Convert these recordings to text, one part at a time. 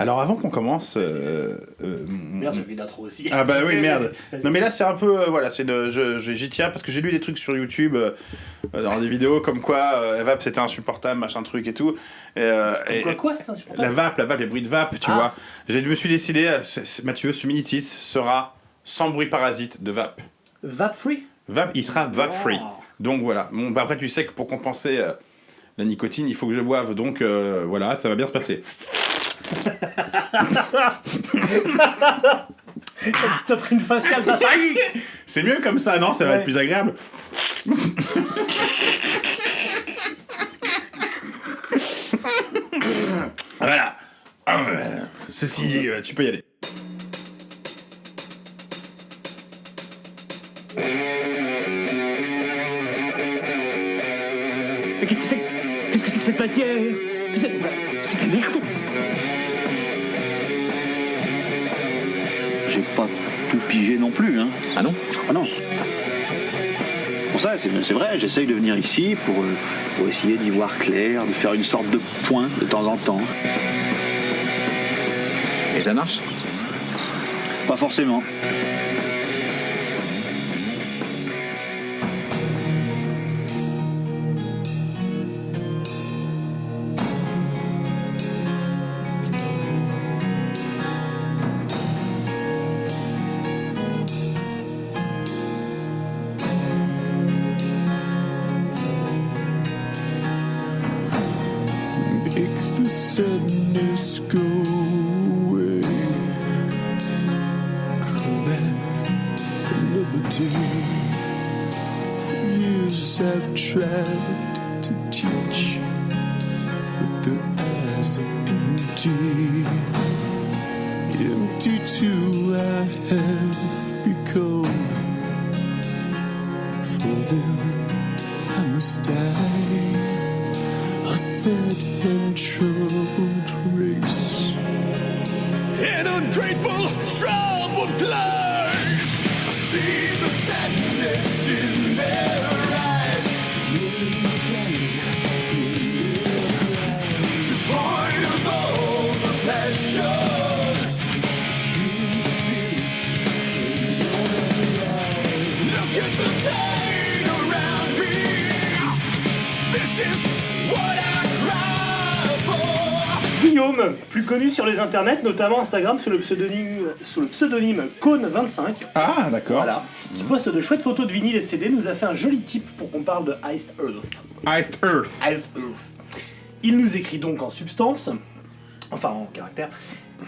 Alors avant qu'on commence... Merde, j'avais d'intro aussi. Ah bah oui, merde. Vas-y. Non mais là c'est un peu... voilà, j'y tiens parce que j'ai lu des trucs sur YouTube, dans des vidéos comme quoi la vape c'était insupportable, machin truc et tout. Quoi, c'est insupportable. La vape, les bruits de vape, tu vois. Je me suis décidé, Mathieu, ce mini-tits sera sans bruit parasite de vape. Vape free. Vape, il sera vape free. Donc voilà. Bon, bah, après tu sais que pour compenser la nicotine, il faut que je boive. Donc voilà, ça va bien se passer. T'as pris une face calme, t'as ça. C'est mieux comme ça, non? Ça va être plus agréable. Voilà. Ceci dit, tu peux y aller. Mais qu'est-ce que c'est que cette matière? C'est de la merde. J'ai pas tout pigé non plus, hein. Ah non? Ah non. Pour ça, c'est vrai, j'essaye de venir ici pour essayer d'y voir clair, de faire une sorte de point de temps en temps. Et ça marche? Pas forcément. Sadness go away. Come back another day. For years I've tried to teach, but their eyes are empty. Empty too I have become. For them I must die. A sad and troubled race, an ungrateful, troubled place. See the sadness in their eyes, devoid of all the passion. Look at the pain around me. This is Guillaume, plus connu sur les internets, notamment Instagram sous le pseudonyme Cone25. Ah, d'accord. Voilà, qui poste de chouettes photos de vinyle et CD, nous a fait un joli tip pour qu'on parle de Iced Earth. Iced Earth. Iced Earth. Il nous écrit donc en substance, enfin en caractère.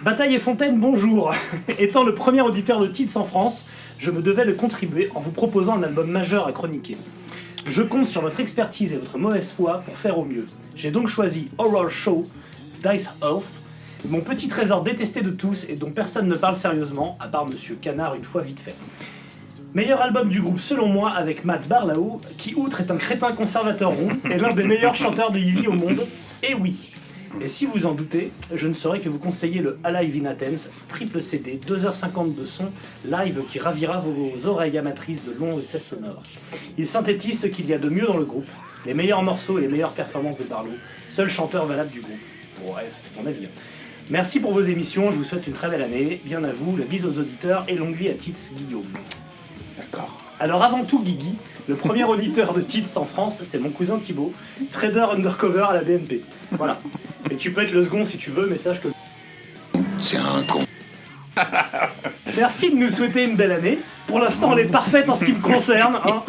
Bataille et Fontaine, bonjour. Étant le premier auditeur de Tits en France, je me devais de contribuer en vous proposant un album majeur à chroniquer. Je compte sur votre expertise et votre mauvaise foi pour faire au mieux. J'ai donc choisi Horror Show d'Iced Earth, mon petit trésor détesté de tous et dont personne ne parle sérieusement, à part Monsieur Canard une fois vite fait. Meilleur album du groupe selon moi avec Matt Barlow, qui outre est un crétin conservateur rond, est l'un des meilleurs chanteurs de heavy au monde, et oui. Et si vous en doutez, je ne saurais que vous conseiller le Alive in Athens, triple CD, 2h50 de son, live qui ravira vos oreilles amatrices de longs essais sonores. Il synthétise ce qu'il y a de mieux dans le groupe, les meilleurs morceaux et les meilleures performances de Barlow, seul chanteur valable du groupe. Ouais, c'est ton avis. Merci pour vos émissions, je vous souhaite une très belle année, bien à vous, la bise aux auditeurs et longue vie à Tits Guillaume. D'accord. Alors avant tout Guigui, le premier auditeur de Tits en France, c'est mon cousin Thibaut, trader undercover à la BNP. Voilà. Et tu peux être le second si tu veux, mais sache que... C'est un con. Merci de nous souhaiter une belle année. Pour l'instant, elle est parfaite en ce qui me concerne. Hein.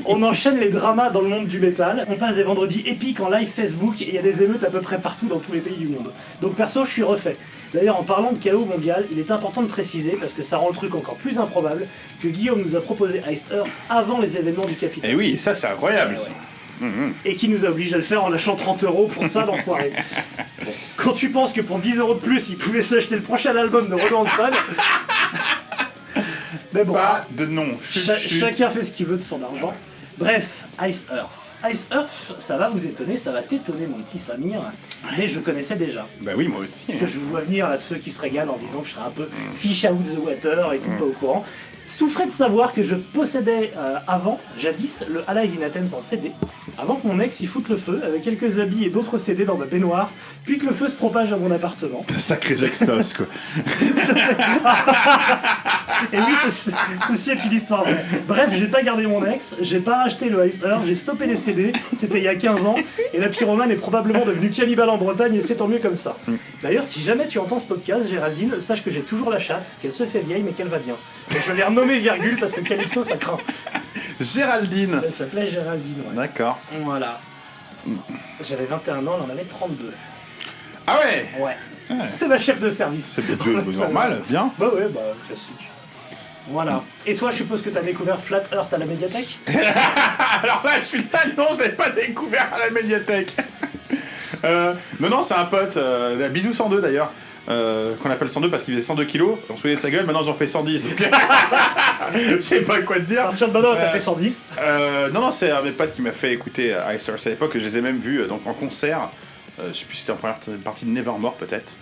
On enchaîne les dramas dans le monde du métal. On passe des vendredis épiques en live Facebook et il y a des émeutes à peu près partout dans tous les pays du monde. Donc perso, je suis refait. D'ailleurs, en parlant de chaos mondial, il est important de préciser, parce que ça rend le truc encore plus improbable, que Guillaume nous a proposé Iced Earth avant les événements du Capitole. Et oui, ça c'est incroyable. Ouais. Et qui nous oblige à le faire en lâchant 30 € pour ça, l'enfoiré. Quand tu penses que pour 10 € de plus, il pouvait s'acheter le prochain album de Roland Hanson. Mais bon, Pas de nom. chacun fait ce qu'il veut de son argent. Bref, Iced Earth. Ice Earth, ça va vous étonner, ça va t'étonner mon petit Samir, mais je connaissais déjà. Bah oui, moi aussi. Parce que je vous vois venir là, tous ceux qui se régalent en disant que je serais un peu fish out the water et tout pas au courant. Souffrez de savoir que je possédais avant, jadis, le Alive in Athens en CD, avant que mon ex y foute le feu, avec quelques habits et d'autres CD dans ma baignoire, puis que le feu se propage à mon appartement. Sacré Jackstos, quoi. Et oui, ceci est une histoire vraie. Bref, j'ai pas gardé mon ex, j'ai pas racheté le Ice Earth, j'ai stoppé les CD, c'était il y a 15 ans, et la pyromane est probablement devenue cannibale en Bretagne, et c'est tant mieux comme ça. D'ailleurs, si jamais tu entends ce podcast, Géraldine, sache que j'ai toujours la chatte, qu'elle se fait vieille, mais qu'elle va bien. Et je l'ai renommée virgule, parce que Calypso, ça craint. Géraldine. Elle s'appelait Géraldine, ouais. D'accord. Voilà. J'avais 21 ans, elle en avait 32. Ah ouais. Ouais. C'était ma chef de service. C'est normal, bien. Bah ouais, bah classique. Voilà. Et toi, je suppose que t'as découvert Flat Earth à la médiathèque? Alors là, je suis là, non, je l'ai pas découvert à la médiathèque. Non, c'est un pote, bisous 102 d'ailleurs, qu'on appelle 102 parce qu'il faisait 102 kilos, on se souvenait de sa gueule, maintenant j'en fais 110. Donc... je sais pas quoi te À dire. partir de maintenant, t'as fait 110. Non, c'est un de mes potes qui m'a fait écouter Ice Earth à l'époque, je les ai même vus donc en concert. Je sais plus si c'était en première partie de Nevermore peut-être.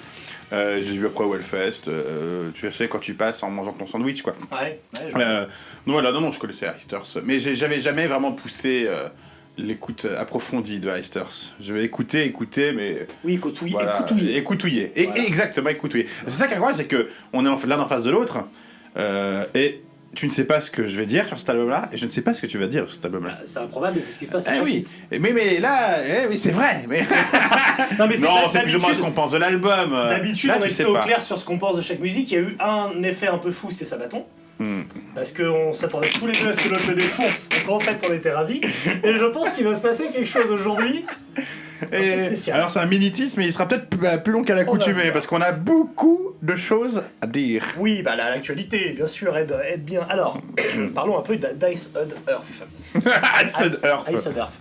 Je les ai vus après au Hellfest. Tu sais, quand tu passes en mangeant ton sandwich, quoi. Ouais, Non, voilà, non, je connaissais Ice Earth, mais j'avais jamais vraiment poussé l'écoute approfondie de Ice Earth. Je vais écouter, mais. Oui, écoutouiller. Écoutouiller. Voilà. Exactement, écoutouiller. C'est ça qui est incroyable, c'est que on est l'un en face de l'autre, et tu ne sais pas ce que je vais dire sur cet album-là, et je ne sais pas ce que tu vas dire sur cet album-là. C'est improbable, mais c'est ce qui se passe à chaque oui, titre. mais là, oui, c'est vrai. Mais... Non, mais non, c'est plus ou moins ce qu'on pense de l'album. D'habitude, Là, on tu est sais plutôt au pas. clair sur ce qu'on pense de chaque musique. Il y a eu un effet un peu fou, c'était Sabaton. Parce qu'on s'attendait tous les deux à ce que l'autre le défonce. Donc en fait, on était ravis. Et je pense qu'il va se passer quelque chose aujourd'hui. Et spécial. alors c'est un mini-titre, mais il sera peut-être plus long qu'à On va l'accoutumée, voir. parce qu'on a beaucoup de choses à dire. Oui, bah l'actualité, bien sûr, aide bien. Alors, parlons un peu d'Ice Earth. Ice Earth. Ice Earth.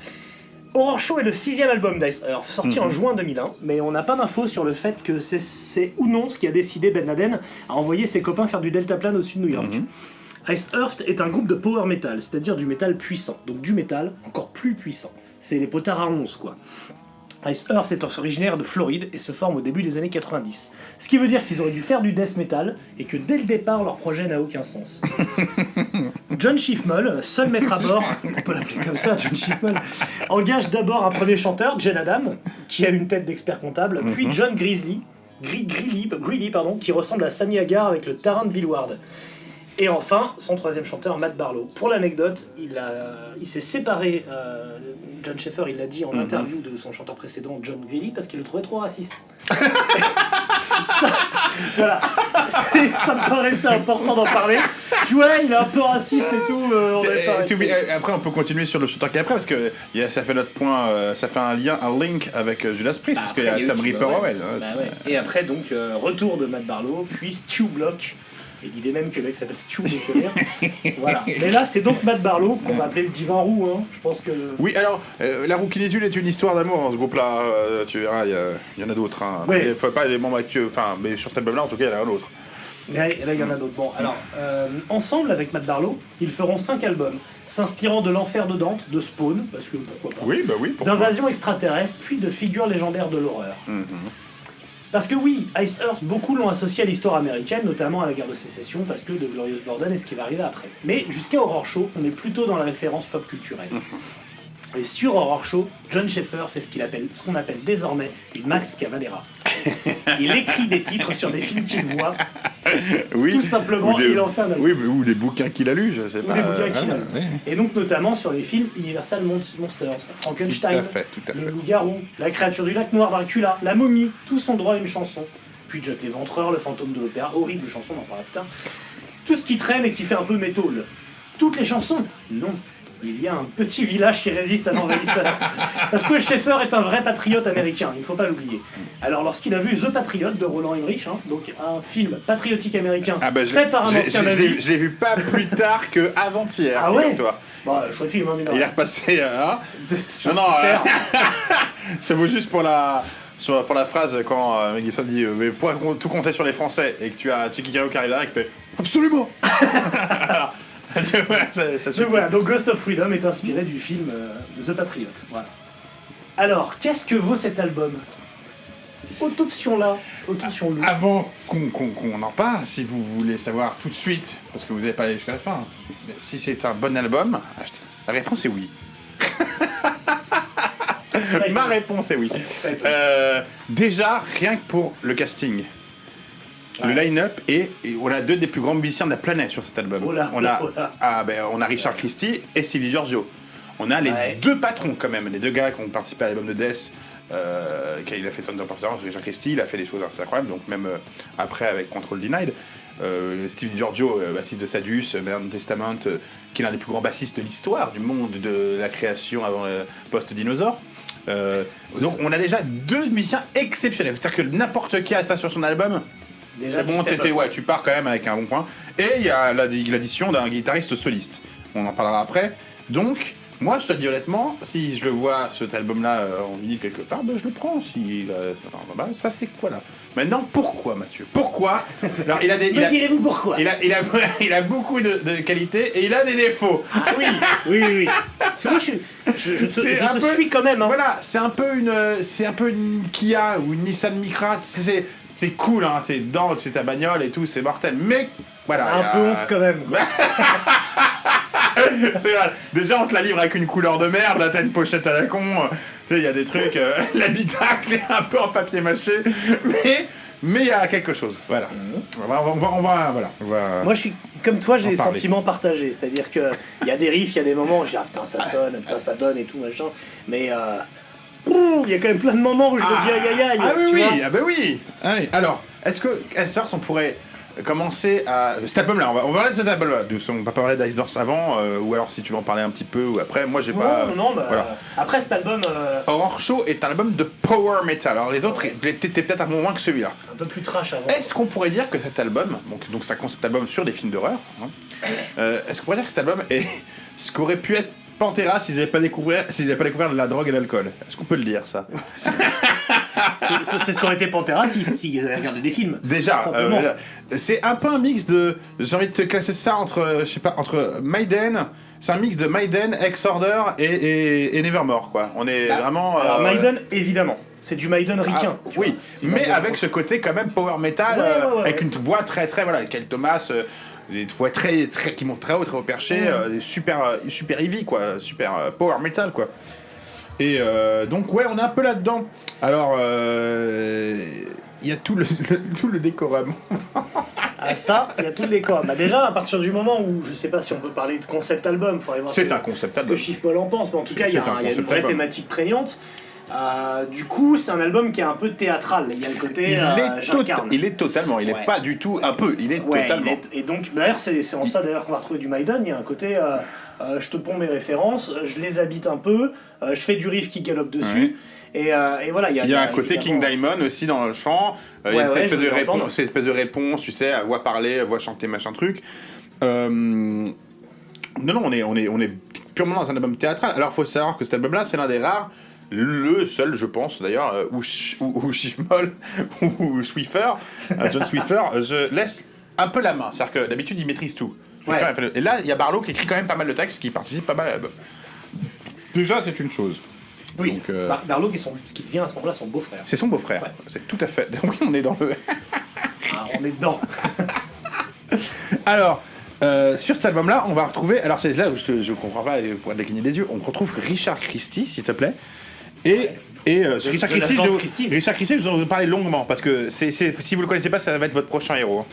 Horror Show est le 6ème album d'Ice Earth, sorti en juin 2001, mais on n'a pas d'infos sur le fait que c'est ou non ce qui a décidé Ben Laden à envoyer ses copains faire du deltaplane au-dessus de New York. Ice Earth est un groupe de power metal, c'est-à-dire du métal puissant, donc du métal encore plus puissant. C'est les potards à 11, quoi. Ice Earth est originaire de Floride et se forme au début des années 90. Ce qui veut dire qu'ils auraient dû faire du death metal et que dès le départ, leur projet n'a aucun sens. John Schiffmull, seul maître à bord, on peut l'appeler comme ça, John Schiffmull, engage d'abord un premier chanteur, Jen Adam, qui a une tête d'expert comptable, puis John Greeley, qui ressemble à Sammy Hagar avec le tarin de Bill Ward. Et enfin, son troisième chanteur, Matt Barlow. Pour l'anecdote, il s'est séparé, John Schaeffer, il l'a dit en interview de son chanteur précédent, John Greeley, parce qu'il le trouvait trop raciste. Voilà. Ça me paraissait important d'en parler. Je dis, ouais, il est un peu raciste et tout. On n'avait pas resté. Après, on peut continuer sur le chanteur qui est après, parce que ça fait notre point, ça fait un link avec Judas Priest, parce qu'il y a Tom Ripper Owens. Et après, donc, retour de Matt Barlow, puis Stu Block. Et l'idée même que le mec s'appelle Stu, me fait rire. Voilà. Mais là, c'est donc Matt Barlow, qu'on va appeler le divin roux. Hein. Je pense que. Oui, alors, la Rouquinidule est une histoire d'amour dans ce groupe-là. Tu verras, il y en a d'autres. Hein. Ouais. Et, pas des membres actuels, enfin, mais sur cet album-là, en tout cas, il y en a un autre. Là, il y en a d'autres. Bon, alors, ensemble avec Matt Barlow, ils feront 5 albums, s'inspirant de l'enfer de Dante, de Spawn, parce que pourquoi pas, Oui, pourquoi d'invasion extraterrestre, puis de figures légendaires de l'horreur. Parce que oui, Ice Earth, beaucoup l'ont associé à l'histoire américaine, notamment à la guerre de sécession, parce que de Glorious Burden est ce qui va arriver après. Mais jusqu'à Horror Show, on est plutôt dans la référence pop culturelle. Et sur Horror Show, John Schaeffer fait ce qu'on appelle désormais une Max Cavalera. Il écrit des titres sur des films qu'il voit, Oui. tout simplement, il en fait un album. Oui, ou des bouquins qu'il a lus, je sais Ou pas. des bouquins qu'il a lus. ouais. Et donc notamment sur les films Universal Monsters, Frankenstein, Tout à fait. le loup-garou, la créature du lac noir Dracula, la momie, tous ont droit à une chanson. Puis Jack l'Éventreur, le fantôme de l'opéra, horrible chanson, on en parlera plus tard. Tout ce qui traîne et qui fait un peu métal. Toutes les chansons? Non. Il y a un petit village qui résiste à l'envahisseur. Parce que Schaeffer est un vrai patriote américain, il ne faut pas l'oublier. Alors lorsqu'il a vu The Patriot de Roland Emmerich, donc un film patriotique américain fait par un ancien nazi. Je l'ai vu pas plus tard que avant-hier. Ah ouais? Toi. Bon, chouette film, hein, mais Il est repassé. sur Non, Sister. ça vaut juste pour la phrase quand Mel Gibson dit mais pourquoi tout compter sur les Français et que tu as Chicky Cario qui arrive là et qui fait absolument. Voilà, ça Donc suffit. voilà, donc Ghost of Freedom est inspiré du film The Patriot. Voilà. Alors, qu'est-ce que vaut cet album? Autopsion-le. Avant qu'on en parle, si vous voulez savoir tout de suite, parce que vous n'avez pas allé jusqu'à la fin, mais si c'est un bon album, achetez. La réponse est oui. Ma réponse est oui. Déjà, rien que pour le casting. Le line-up et on a deux des plus grands musiciens de la planète sur cet album. On a Richard Christie et Stevie Giorgio. On a les deux patrons quand même, les deux gars qui ont participé à l'album de Death. Il a fait Sons of Perseverance, Richard Christie, il a fait des choses assez incroyables, donc même après avec Control Denied. Stevie Giorgio, bassiste de Sadus, Modern Testament, qui est l'un des plus grands bassistes de l'histoire du monde de la création avant le post-dinosaure. Donc on a déjà deux musiciens exceptionnels. C'est-à-dire que n'importe qui a ça sur son album. Déjà, c'est bon, tu pars quand même avec un bon point. Et il y a l'addition d'un guitariste soliste. On en parlera après. Donc, moi, je te dis honnêtement, si je le vois, cet album-là, en vinyle quelque part, ben, je le prends. Ça, c'est quoi, là? Maintenant, pourquoi, Mathieu? Pourquoi? Alors, Me direz-vous pourquoi? Il a beaucoup de qualités et il a des défauts. Ah oui. Parce que moi, je te suis quand même. Hein. Voilà, c'est un peu une Kia ou une Nissan Micra. C'est cool, hein, c'est dedans, c'est ta bagnole et tout, c'est mortel. Mais voilà. Un peu honte quand même. C'est vrai. Déjà, on te la livre avec une couleur de merde. Là, t'as une pochette à la con. Tu sais, il y a des trucs. L'habitacle est un peu en papier mâché, mais il y a quelque chose. Voilà. On va. Moi, je suis comme toi, j'ai des parler. sentiments partagés. C'est-à-dire que il y a des riffs, il y a des moments où je dis putain ça sonne, putain ça donne et tout machin. Mais il y a quand même plein de moments où je me dis aïe. Ah tu vois. oui. Allez, alors, est-ce que Icedorf, on pourrait commencer à cet album-là, on va parler de cet album-là. On va pas parler d'Icedorf avant, ou alors si tu veux en parler un petit peu ou après. Moi, j'ai pas. Non. Voilà. Après cet album. Horror Show est un album de power metal. Alors les autres étaient peut-être un peu moins que celui-là. Un peu plus trash avant. Est-ce qu'on pourrait dire que cet album, donc c'est un concept album sur des films d'horreur, hein, est-ce qu'on pourrait dire que cet album est ce qu'aurait pu être Pantera s'ils n'avaient pas découvert de la drogue et l'alcool? Est-ce qu'on peut le dire, ça? C'est ce qu'aurait été Pantera s'ils avaient regardé des films. Déjà, simplement. c'est un peu un mix de. J'ai envie de te classer ça entre Maiden. C'est un mix de Maiden, Ex-Order et Nevermore, quoi. On est vraiment. Alors Maiden, évidemment. C'est du Maiden ricain. Oui, mais avec ce côté quand même power metal, avec une voix très, avec Kel Thomas. Des voix très, qui montent très haut perché, super heavy, quoi, super power metal, quoi. Et donc, on est un peu là-dedans. Alors, il y a tout le décorum. Ah ça, il y a tout le décor. Bah déjà, à partir du moment où, je sais pas si on peut parler de concept album, faudrait voir c'est un concept album. ce que Chiffre-Moll en pense, mais en tout cas, il y a une vraie album. thématique prégnante. Du coup, c'est un album qui est un peu théâtral. Il y a le côté j'incarne. Il est totalement, il est pas du tout un peu, il est totalement. Et donc, d'ailleurs, c'est en ça d'ailleurs qu'on va retrouver du Maiden. Il y a un côté, je te ponds mes références, je les habite un peu, je fais du riff qui galope dessus. Et voilà, il y a un côté King Diamond aussi dans le chant. Il y a cette espèce de réponse, tu sais, à voix parler, à voix chanter, machin truc. Non, on est purement dans un album théâtral. Alors, il faut savoir que cet album-là, c'est l'un des rares. Le seul, je pense d'ailleurs, où Chiffre-Moll ou Swiffer, John Swiffer, je laisse un peu la main. C'est-à-dire que d'habitude, il maîtrise tout. Et là, il y a Barlow qui écrit quand même pas mal de textes, qui participe pas mal à l'album. Déjà, c'est une chose. Oui, donc, Barlow qui devient à ce moment-là son beau-frère. C'est son beau-frère, c'est tout à fait. Oui, on est dans le. On est dedans. Alors. Sur cet album-là, on va retrouver. Alors, c'est là où je comprends pas, pour décliner des yeux. On retrouve Richard Christie, s'il te plaît. Et Richard Christie, je vais vous en parler longuement parce que si vous le connaissez pas, ça va être votre prochain héros. Hein.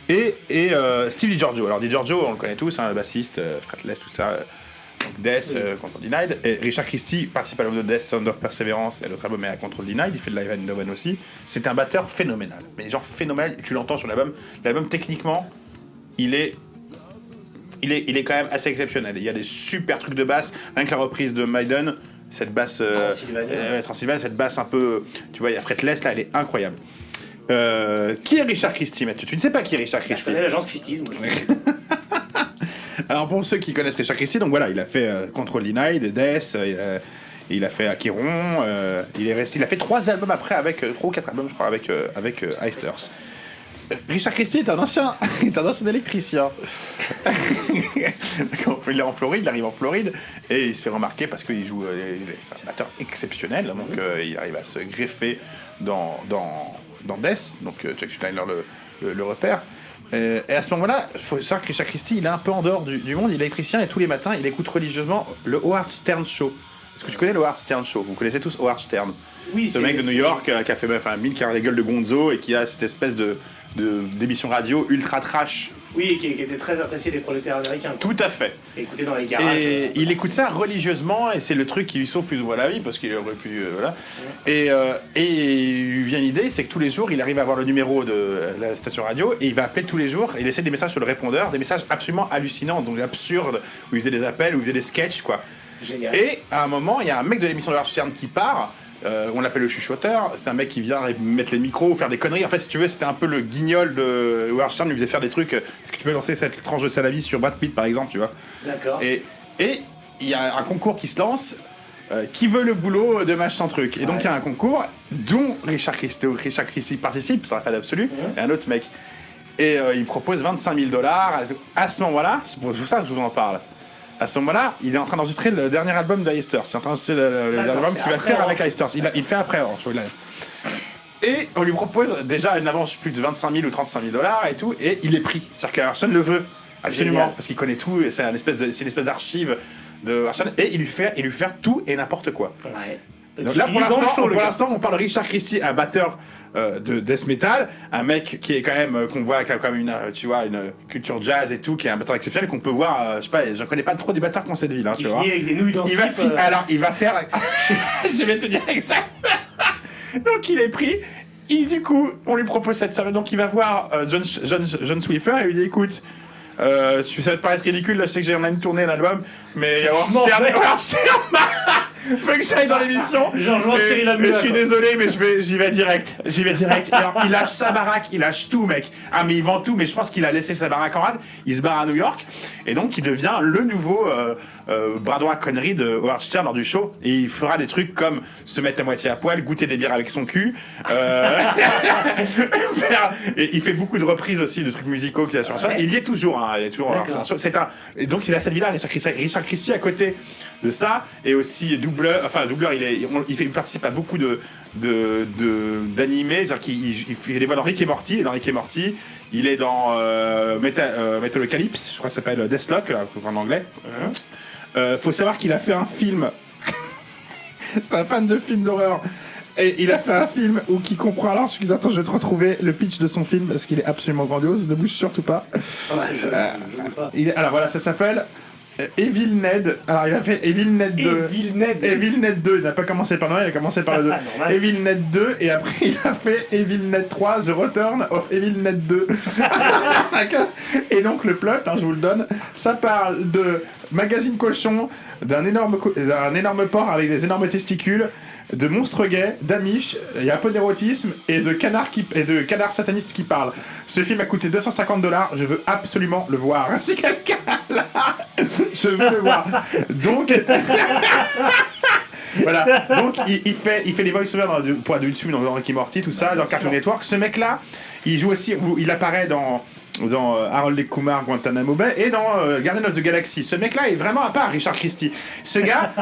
Et Stevie Giorgio. Alors, Di Giorgio, on le connaît tous, le bassiste, fretless, tout ça. Donc Death, Control Denied. Et Richard Christie participe à l'album de Death, Sound of Perseverance, et l'autre album est à Control Denied. Il fait de Live and Loven aussi. C'est un batteur phénoménal. Mais genre phénoménal, tu l'entends sur l'album. L'album, techniquement, il est quand même assez exceptionnel. Il y a des super trucs de basse, rien que la reprise de Maiden, cette basse Transylvania, cette basse un peu, tu vois, il y a fretless là, elle est incroyable. Qui est Richard Christie, Mathieu? Tu ne sais pas qui est Richard Christie? Je connais l'agence Christie's, moi. Alors pour ceux qui connaissent Richard Christie, donc voilà, il a fait Control Denied, Death, il a fait Acheron, il a fait 3 albums après avec 3 ou 4 albums je crois avec Icedorf. Richard Christie est un ancien électricien. Il est en Floride, il arrive en Floride et il se fait remarquer parce qu'il joue, c'est un batteur exceptionnel, donc il arrive à se greffer dans Death, donc Chuck Schuldiner le repère. Et à ce moment-là, il faut savoir que Richard Christie, il est un peu en dehors du monde, il est électricien et tous les matins, il écoute religieusement le Howard Stern Show. Est-ce que tu connais le Howard Stern Show? Vous connaissez tous Howard Stern? Oui, ce mec de New York qui a fait mille qui a la gueule de Gonzo et qui a cette espèce d'émission radio ultra trash. Oui, qui était très apprécié des prolétaires américains. Tout à fait. Parce qu'il écoutait dans les garages. Et il écoute ça religieusement et c'est le truc qui lui sauve plus ou moins la vie parce qu'il aurait pu... voilà. Et il lui vient l'idée, c'est que tous les jours, il arrive à avoir le numéro de la station radio et il va appeler tous les jours et il essaie des messages sur le répondeur, des messages absolument hallucinants, donc absurdes, où il faisait des appels, où il faisait des sketchs, quoi. Génial. Et à un moment, il y a un mec de l'émission de Howard Stern qui part. On l'appelle le chuchoteur, c'est un mec qui vient mettre les micros, faire des conneries. En fait, si tu veux, c'était un peu le guignol de Howard Stern, lui faisait faire des trucs. Est-ce que tu peux lancer cette tranche de salami sur Brad Pitt, par exemple, tu vois? D'accord. Et il y a un concours qui se lance. Qui veut le boulot de machin truc? Et donc il y a un concours dont Richard Christie participe, c'est un fan absolu, et un autre mec. Et il propose $25 000. À ce moment-là, c'est pour tout ça que je vous en parle. À ce moment-là, il est en train d'enregistrer le dernier album de Stars. C'est en train d'enregistrer le dernier album qu'il va faire avec Stars. Il fait après Orange. Et on lui propose déjà une avance plus de 25 000 ou 35 000 $, et tout, et il est pris. C'est-à-dire que Harrison le veut, absolument, génial. Parce qu'il connaît tout, et c'est une espèce d'archive de Harrison, et il lui fait tout et n'importe quoi. Ouais. Donc là, pour l'instant, on parle de Richard Christie, un batteur de death metal, un mec qui est quand même, qu'on voit, qui a quand même une culture jazz et tout, qui est un batteur exceptionnel, qu'on peut voir, je sais pas, j'en connais pas trop des batteurs qui ont cette ville, Qui tu vois. finit avec des nouilles dans Alors, il va faire, je vais te dire exact. Donc il est pris, et du coup, on lui propose cette soirée, donc il va voir John Swiffer et lui dit, écoute, ça va te paraître ridicule, là je sais que j'ai en une tournée l'album, mais il y a Howard Stern faut que j'aille dans l'émission. Je suis désolé, mais j'y vais direct. Et alors, il lâche sa baraque, il lâche tout, mec. Ah, mais il vend tout, mais je pense qu'il a laissé sa baraque en rade. Il se barre à New York, et donc il devient le nouveau bras droit connerie de Howard Stern lors du show. Et il fera des trucs comme se mettre à moitié à poil, goûter des bières avec son cul. Et il fait beaucoup de reprises aussi de trucs musicaux qu'il a sur la scène. Il y est toujours, hein. Il y est toujours. Et donc il a cette vie-là, Richard Christie à côté de ça, et aussi doubleur, il participe à beaucoup d'animés, c'est-à-dire qu'il fait les voix dans Rick et Morty, il est dans Metalocalypse, je crois que ça s'appelle Deathlock, là, en anglais. Faut savoir qu'il a fait un film, c'est un fan de films d'horreur, et il a fait un film où qui comprend, alors attends, je vais te retrouver le pitch de son film, parce qu'il est absolument grandiose, ne bouge surtout pas. Je veux pas. Alors voilà, ça s'appelle Evil Ned. Alors il a fait Evil Ned 2. Evil Ned 2. Il n'a pas commencé par le 1, il a commencé par le 2. Evil Ned 2, et après il a fait Evil Ned 3, The Return of Evil Ned 2. Et donc le plot, je vous le donne, ça parle de magazine cochon, d'un énorme porc avec des énormes testicules, de monstres gays, d'amish, il y a un peu d'érotisme et de canards satanistes qui parlent. Ce film a coûté $250, je veux absolument le voir. Si quelqu'un là, je veux le voir. Donc voilà, donc il fait les voice-overs pour adultes swim dans Rick et Morty, tout ça, dans Cartoon Network. Ce mec-là, il joue aussi, il apparaît dans Harold et Kumar, Guantanamo Bay, et dans Guardians of the Galaxy. Ce mec-là est vraiment à part Richard Christie. Ce gars,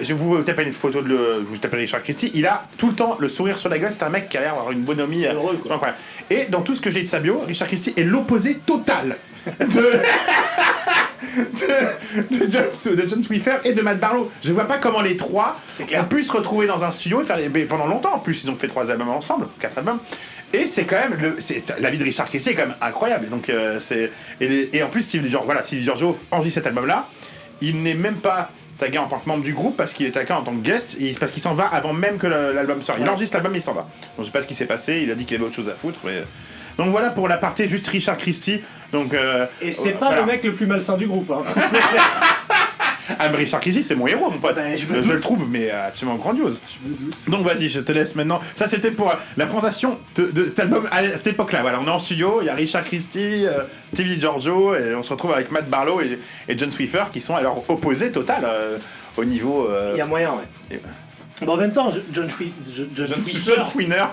je vous tape une photo vous tapez Richard Christie, il a tout le temps le sourire sur la gueule, c'est un mec qui a l'air d'avoir une bonhomie incroyable. Et dans tout ce que je dis de sa bio, Richard Christie est l'opposé total de John Swiffer et de Matt Barlow. Je vois pas comment les trois ont pu se retrouver dans un studio et faire pendant longtemps. En plus, ils ont fait 3 albums ensemble, 4 albums. Et c'est quand même la vie de Richard Christie est quand même incroyable. Donc et en plus Steve DiGiorgio enregistre cet album-là. Il n'est même pas tagué en tant que membre du groupe parce qu'il est tagué en tant que guest, parce qu'il s'en va avant même que l'album sorte. Il enregistre l'album et il s'en va. Donc je sais pas ce qui s'est passé. Il a dit qu'il avait autre chose à foutre, mais. Donc voilà pour la partie juste Richard Christie. Donc, et c'est pas le mec le plus malsain du groupe. Hein. Ah, mais Richard Christie, c'est mon héros, mon pote. Je le trouve, mais absolument grandiose. Je me doute. Donc vas-y, je te laisse maintenant. Ça, c'était pour la présentation de cet album à cette époque-là. Voilà, on est en studio, il y a Richard Christie, Steve DiGiorgio, et on se retrouve avec Matt Barlow et John Swiffer qui sont à leur opposé total au niveau. Il y a moyen, ouais. Bon, en même temps, John Schwiner.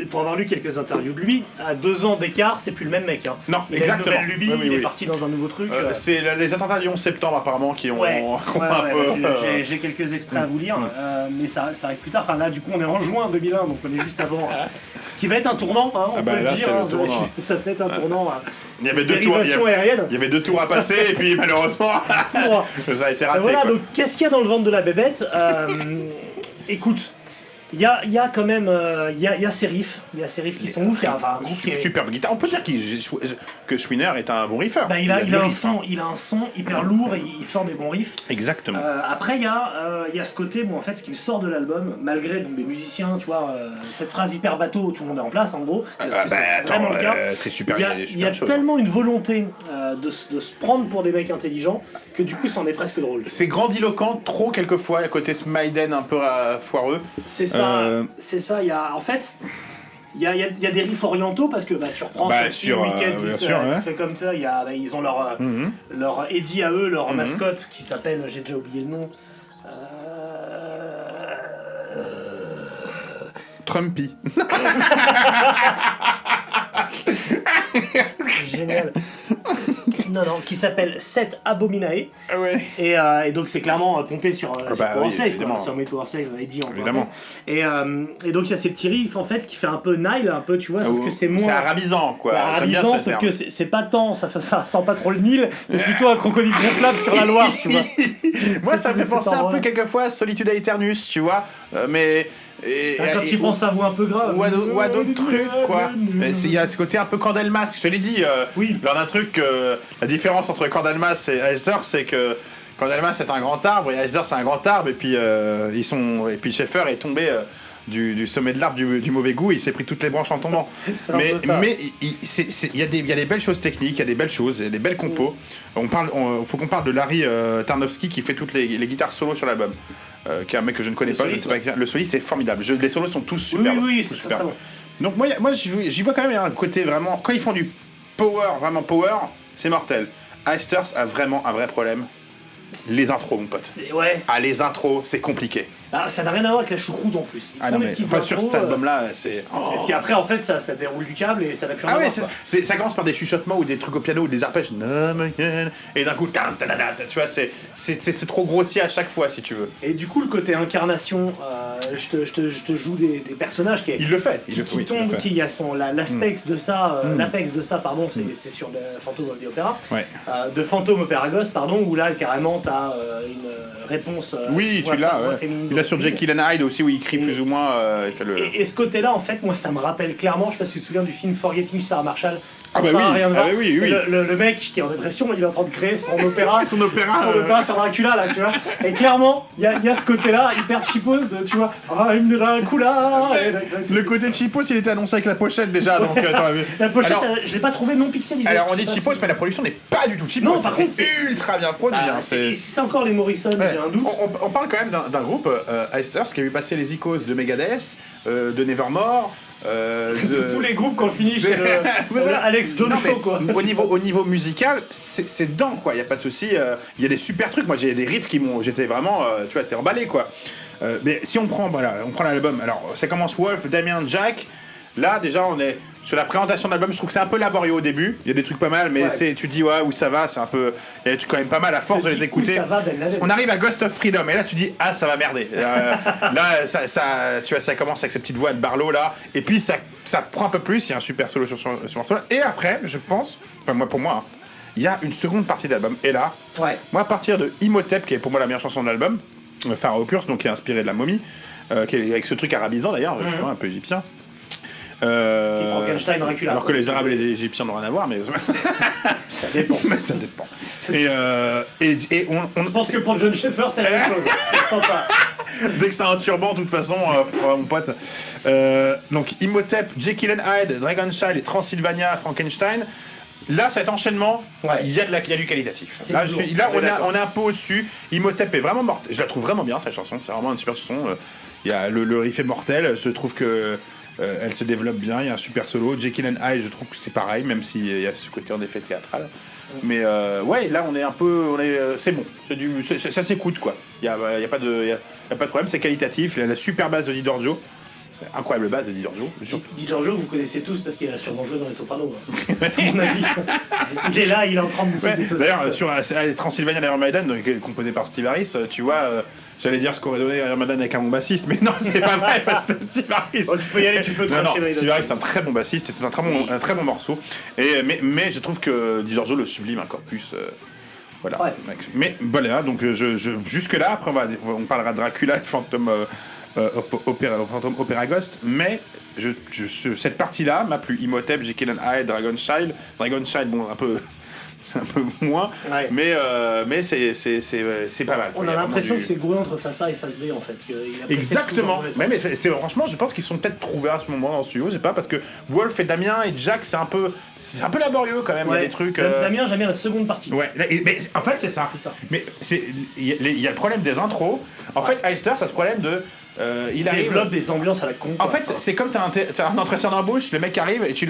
Pour avoir lu quelques interviews de lui, à 2 ans d'écart, c'est plus le même mec. Hein. Non, il exactement. a une nouvelle lubie, il est parti dans un nouveau truc. C'est les attentats du 11 septembre apparemment qui ont un peu... J'ai quelques extraits à vous lire, mais ça arrive plus tard. Enfin là, du coup, on est en juin 2001, donc on est juste avant. Ce qui va être un tournant, hein, on peut le dire. Ça va être un tournant. Il y avait 2 tours. Il y avait 2 tours à passer et puis malheureusement, ça a été raté. Voilà, donc qu'est-ce qu'il y a dans le ventre de la bébête? Écoute, il y a quand même il y a ces riffs qui sont ouf. Il y a un groupe qui est... Superbe guitare. On peut dire que Schwiner est un bon riffeur. Bah, il a un son hyper lourd et il sort des bons riffs. Exactement. Après il y a ce côté, bon en fait ce qui me sort de l'album, malgré donc des musiciens, tu vois, cette phrase hyper bateau, tout le monde est en place en gros. C'est super. Il y a tellement une volonté de se prendre pour des mecs intelligents que du coup c'en est presque drôle. C'est grandiloquent, trop quelquefois, à côté Smiden un peu foireux. C'est ça. Il y a en fait. Il y a des riffs orientaux parce que tu reprends sur Weekend qui se fait comme ça. Ils ont leur Eddie à eux, leur mascotte qui s'appelle, j'ai déjà oublié le nom. Trumpy. Génial. Non, qui s'appelle Seth Abominae. Ah ouais. Et donc c'est clairement pompé sur Power Slave, sur My Power Slave, Eddie en évidemment. Et donc il y a ces petits riffs en fait qui fait un peu Nile, un peu tu vois, sauf que c'est moins. C'est arabisant quoi. Arabisant, sauf que c'est pas tant, ça sent pas trop le Nil, mais plutôt un crocodile gonflable sur la Loire, tu vois. Moi ça me fait penser un peu quelquefois à Solitude Aeternus, tu vois, mais. Quand il prend sa voix un peu grave. Ou à d'autres trucs, quoi. Il y a ce côté un peu Candlemas, je te l'ai dit. Lors d'un truc, la différence entre Candlemas et Aesdor, c'est que Candlemas c'est un grand arbre et Aesdor c'est un grand arbre, et puis Schaeffer est tombé du sommet de l'arbre du mauvais goût et il s'est pris toutes les branches en tombant. Mais il y a des belles choses techniques, il y a des belles choses, il y a des belles compos. Faut qu'on parle de Larry Tarnowski qui fait toutes les guitares solo sur l'album. Qui est un mec que je ne connais pas, le soliste c'est formidable. Les solos sont tous super. Oui, c'est super bon. Donc moi j'y vois quand même un côté vraiment. Quand ils font du power, vraiment power, c'est mortel. Aesters a vraiment un vrai problème. Les intros, mon pote. Les intros, c'est compliqué. Ça n'a rien à voir avec la choucroute en plus. Sur cet album-là, c'est. Et puis après, en fait, ça déroule du câble et ça n'a plus rien à voir. Ça commence par des chuchotements ou des trucs au piano ou des arpèges. Et d'un coup, tu vois, c'est trop grossier à chaque fois, si tu veux. Et du coup, le côté incarnation, je te joue des personnages qui. Il le fait. Qui tombe, qui a l'apex de ça, c'est sur le Phantom of the Opera. Ouais. De Phantom Opera Ghost, pardon, où là, carrément, t'as une réponse. Oui, tu l'as. Il a sur Jekyll and Hyde aussi, où il crie plus ou moins. Il fait le... et ce côté-là, en fait, moi, ça me rappelle clairement, je sais pas si tu te souviens du film Forgetting Sarah Marshall. Ça n'a rien de voir. Le mec qui est en dépression, il est en train de créer son opéra. son opéra sur Dracula, là, tu vois. Et clairement, il y a ce côté-là, hyper cheapos de, tu vois, I'm Dracula. Le côté cheapos, il était annoncé avec la pochette déjà. Donc, la pochette, je l'ai pas trouvé non pixelisée. Alors, on dit cheapos, mais la production n'est pas du tout cheapos. Non, par contre, c'est ultra bien produit. C'est encore les Morrison, j'ai un doute. On parle quand même d'un groupe, Aesters, qui a vu passer les icônes de Megadeth, de Nevermore. Tous les groupes qu'on finit chez Alex Jones Show, quoi. Au niveau musical, c'est dedans, quoi. Il y a pas de souci. Il y a des super trucs. Moi, j'ai des riffs j'étais vraiment, tu vois, t'es emballé, quoi. Mais si on prend l'album. Alors, ça commence Wolf, Damien, Jack. Là, déjà, on est sur la présentation de l'album. Je trouve que c'est un peu laborieux au début. Il y a des trucs pas mal, mais tu dis où ça va. C'est un peu. Il y a des trucs quand même pas mal à force de les écouter. On arrive à Ghost of Freedom et là tu dis ça va merder. Là, tu vois, ça commence avec cette petite voix de Barlow là, et puis ça prend un peu plus. Il y a un super solo sur ce morceau là. Et après, je pense, pour moi, il y a une seconde partie de l'album. Et là, moi, à partir de Imhotep, qui est pour moi la meilleure chanson de l'album, Pharaoh Curse, donc qui est inspiré de la momie, qui est avec ce truc arabisant d'ailleurs, justement, un peu égyptien. Frankenstein Dracula. Alors que les Arabes et les Égyptiens n'ont rien à voir, mais ça dépend. Mais ça dépend. Et on je pense que pour John Schaeffer, c'est la même chose. Dès que c'est un turban, de toute façon, mon pote. Donc Imhotep, Jekyll and Hyde, Dragonchild et Transylvania, Frankenstein. Là, cet enchaînement, il y a du qualitatif. Là, on est un peu au-dessus. Imhotep est vraiment mortel. Je la trouve vraiment bien, cette chanson. C'est vraiment une super chanson. Le riff est mortel. Je trouve que Elle se développe bien, il y a un super solo. Jekyll and Hyde, je trouve que c'est pareil, même s'il y a ce côté en effet théâtral. Mais ouais, là on est un peu. C'est bon, ça s'écoute quoi. Il n'y a pas de problème, c'est qualitatif. Il y a la super base de Di Giorgio. Incroyable base de Di Giorgio. Di Giorgio, vous connaissez tous parce qu'il a sûrement joué dans Les Sopranos. Hein. À mon avis. Il est là, il est en train de bouffer des saucisses. D'ailleurs, sur Transylvania Iron Maiden, composé par Steve Harris, tu vois, j'allais dire ce qu'aurait donné Iron Maiden avec un bon bassiste, mais non, c'est pas vrai parce que Steve Harris. Oh, tu peux y aller, tu peux tracher Maiden. Steve Harris, c'est un très bon bassiste et c'est un très bon morceau. Mais je trouve que Di Giorgio le sublime encore plus. Voilà. Ouais. Mais voilà, donc jusque là, après on parlera de Dracula et de Phantom Opera Ghost, mais cette partie-là m'a plu. Imhotep, Jekyll and Hyde, Dragon Child, bon, c'est un peu moins, ouais. Mais c'est pas mal. On a l'impression que c'est gros entre face A et face B en fait. Exactement. Mais franchement, je pense qu'ils sont peut-être trouvés à ce moment dans le studio. Je sais pas parce que Wolf et Damien et Jack, c'est un peu laborieux quand même. Ouais. Il y a des trucs. Damien, j'aime bien la seconde partie. Ouais. Mais en fait, c'est ça. Mais il y a le problème des intros. En fait, Heister, ça a ce problème de. Il développe des ambiances à la con. En fait, c'est comme t'as un entretien d'embauche, le mec arrive et tu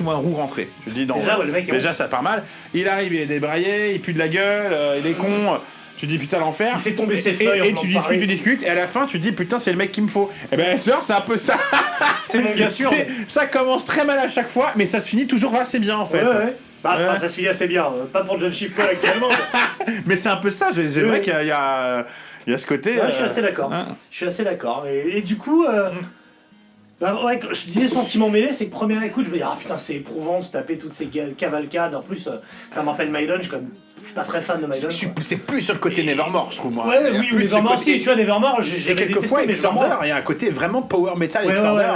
vois un roux rentrer. Je dis déjà ça part mal. Il arrive, il est débraillé, il pue de la gueule, il est con. Tu dis putain l'enfer. Il fait tomber ses feuilles. Et tu discutes et à la fin tu dis putain c'est le mec qu'il me faut. Et ben sœur c'est un peu ça. C'est mon gars sûr. Ça commence très mal à chaque fois, mais ça se finit toujours assez bien en fait. Ouais. Bah, ça se finit assez bien, pas pour John Schiffman actuellement. Mais c'est un peu ça, j'ai vrai qu'il y a ce côté. Ouais, je suis assez d'accord. Je suis assez d'accord. Et du coup, ouais, je disais sentiment mêlé, c'est que première écoute, je me dis ah putain c'est éprouvant de se taper toutes ces cavalcades. En plus, ça me rappelle Maiden, je suis pas très fan de Maiden. C'est plus sur le côté Nevermore, je trouve moi. Ouais, oui, ou Nevermore aussi. Tu vois, Nevermore, j'ai quelquefois avec Exorder, il y a un côté vraiment power metal. Exorder,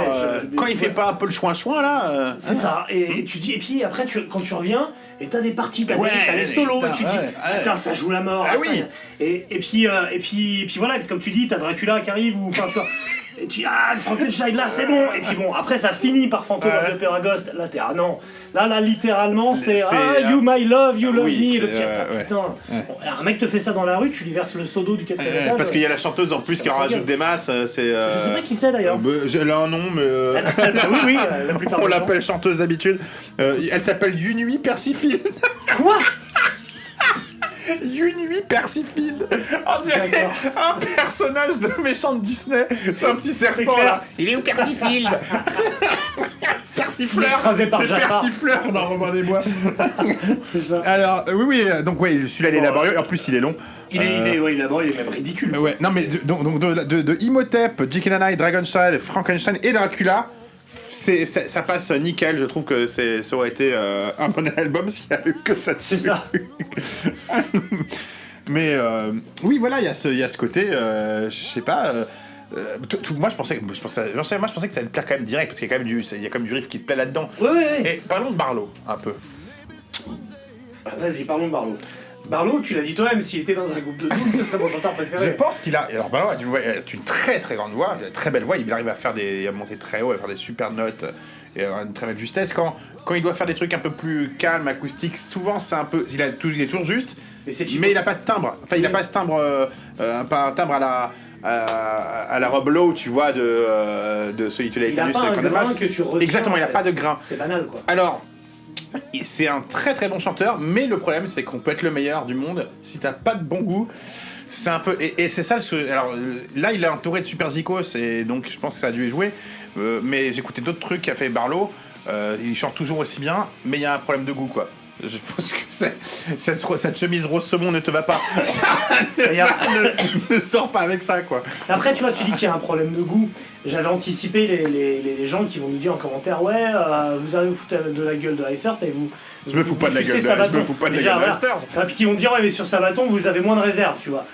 quand il fait pas un peu le chouin là. C'est ça. Et tu dis, et puis après, quand tu reviens, et t'as des parties, t'as des solos, et tu dis, putain, ça joue la mort. Ah oui. Et puis voilà, et puis comme tu dis, t'as Dracula qui arrive, ou enfin tu vois. Et tu dis, Frankenstein là c'est bon. Et puis bon, après ça finit par Phantom of the Opera Ghost. Là t'es, non. Là littéralement c'est you my love, you love me. Putain. Bon, un mec te fait ça dans la rue, tu lui verses le seau d'eau du quatrième étage. Parce qu'il y a la chanteuse en plus qui en rajoute des masses. Je sais pas qui c'est d'ailleurs. Elle a un nom, mais. Oui, la plupart. On l'appelle chanteuse d'habitude. Elle s'appelle Yunui Persifield. Quoi? Yunui Persifield. On dirait un personnage de méchant de Disney. C'est un petit serpent là. Il est où Persifield? Persifleur. C'est Persifleur dans Robin des Bois. C'est ça. Alors oui, donc celui-là il est laborieux et en plus il est long. Il est laborieux, il est même ridicule. Ouais, non mais donc de Imhotep, Jekyll and Hyde, Dragon Child, Frankenstein et Dracula. Ça passe nickel, je trouve que ça aurait été un bon album s'il n'y avait eu que ça dessus. C'est ça. Mais oui, voilà, il y a ce côté, je sais pas. Moi je pensais que ça allait plaire quand même direct parce qu'il y a quand même du riff qui te plaît là-dedans. Ouais. Et parlons de Barlow un peu. Vas-y, parlons de Barlow. Barlow, tu l'as dit toi-même, s'il était dans un groupe de doom, ce serait mon chanteur préféré. Je pense qu'il a. Alors Barlow a une très très grande voix, une très belle voix. Il arrive à monter très haut, à faire des super notes et à une très belle justesse. Quand il doit faire des trucs un peu plus calmes, acoustiques, souvent c'est un peu. Il est toujours juste, mais il n'a pas de timbre. Enfin, il n'a pas ce timbre, pas un timbre à la Rob Lowe, tu vois, de Solitude et Canus. Il n'a pas un grain que tu retiens. Exactement, il n'a pas de grain. C'est banal quoi. Alors. C'est un très très bon chanteur, mais le problème c'est qu'on peut être le meilleur du monde si t'as pas de bon goût. C'est un peu et c'est ça. Alors là, il est entouré de super zikos et donc je pense que ça a dû y jouer. Mais j'écoutais d'autres trucs qu'a fait Barlow. Il chante toujours aussi bien, mais il y a un problème de goût quoi. Je pense que cette chemise rose saumon ne te va pas. ne sors pas avec ça quoi. Après tu vois, tu dis qu'il y a un problème de goût. J'avais anticipé les gens qui vont nous dire en commentaire vous allez vous foutre de la gueule de Heister et vous. Je me fous pas de la gueule de Heister. Et puis qui vont dire mais sur Sabaton vous avez moins de réserve, tu vois.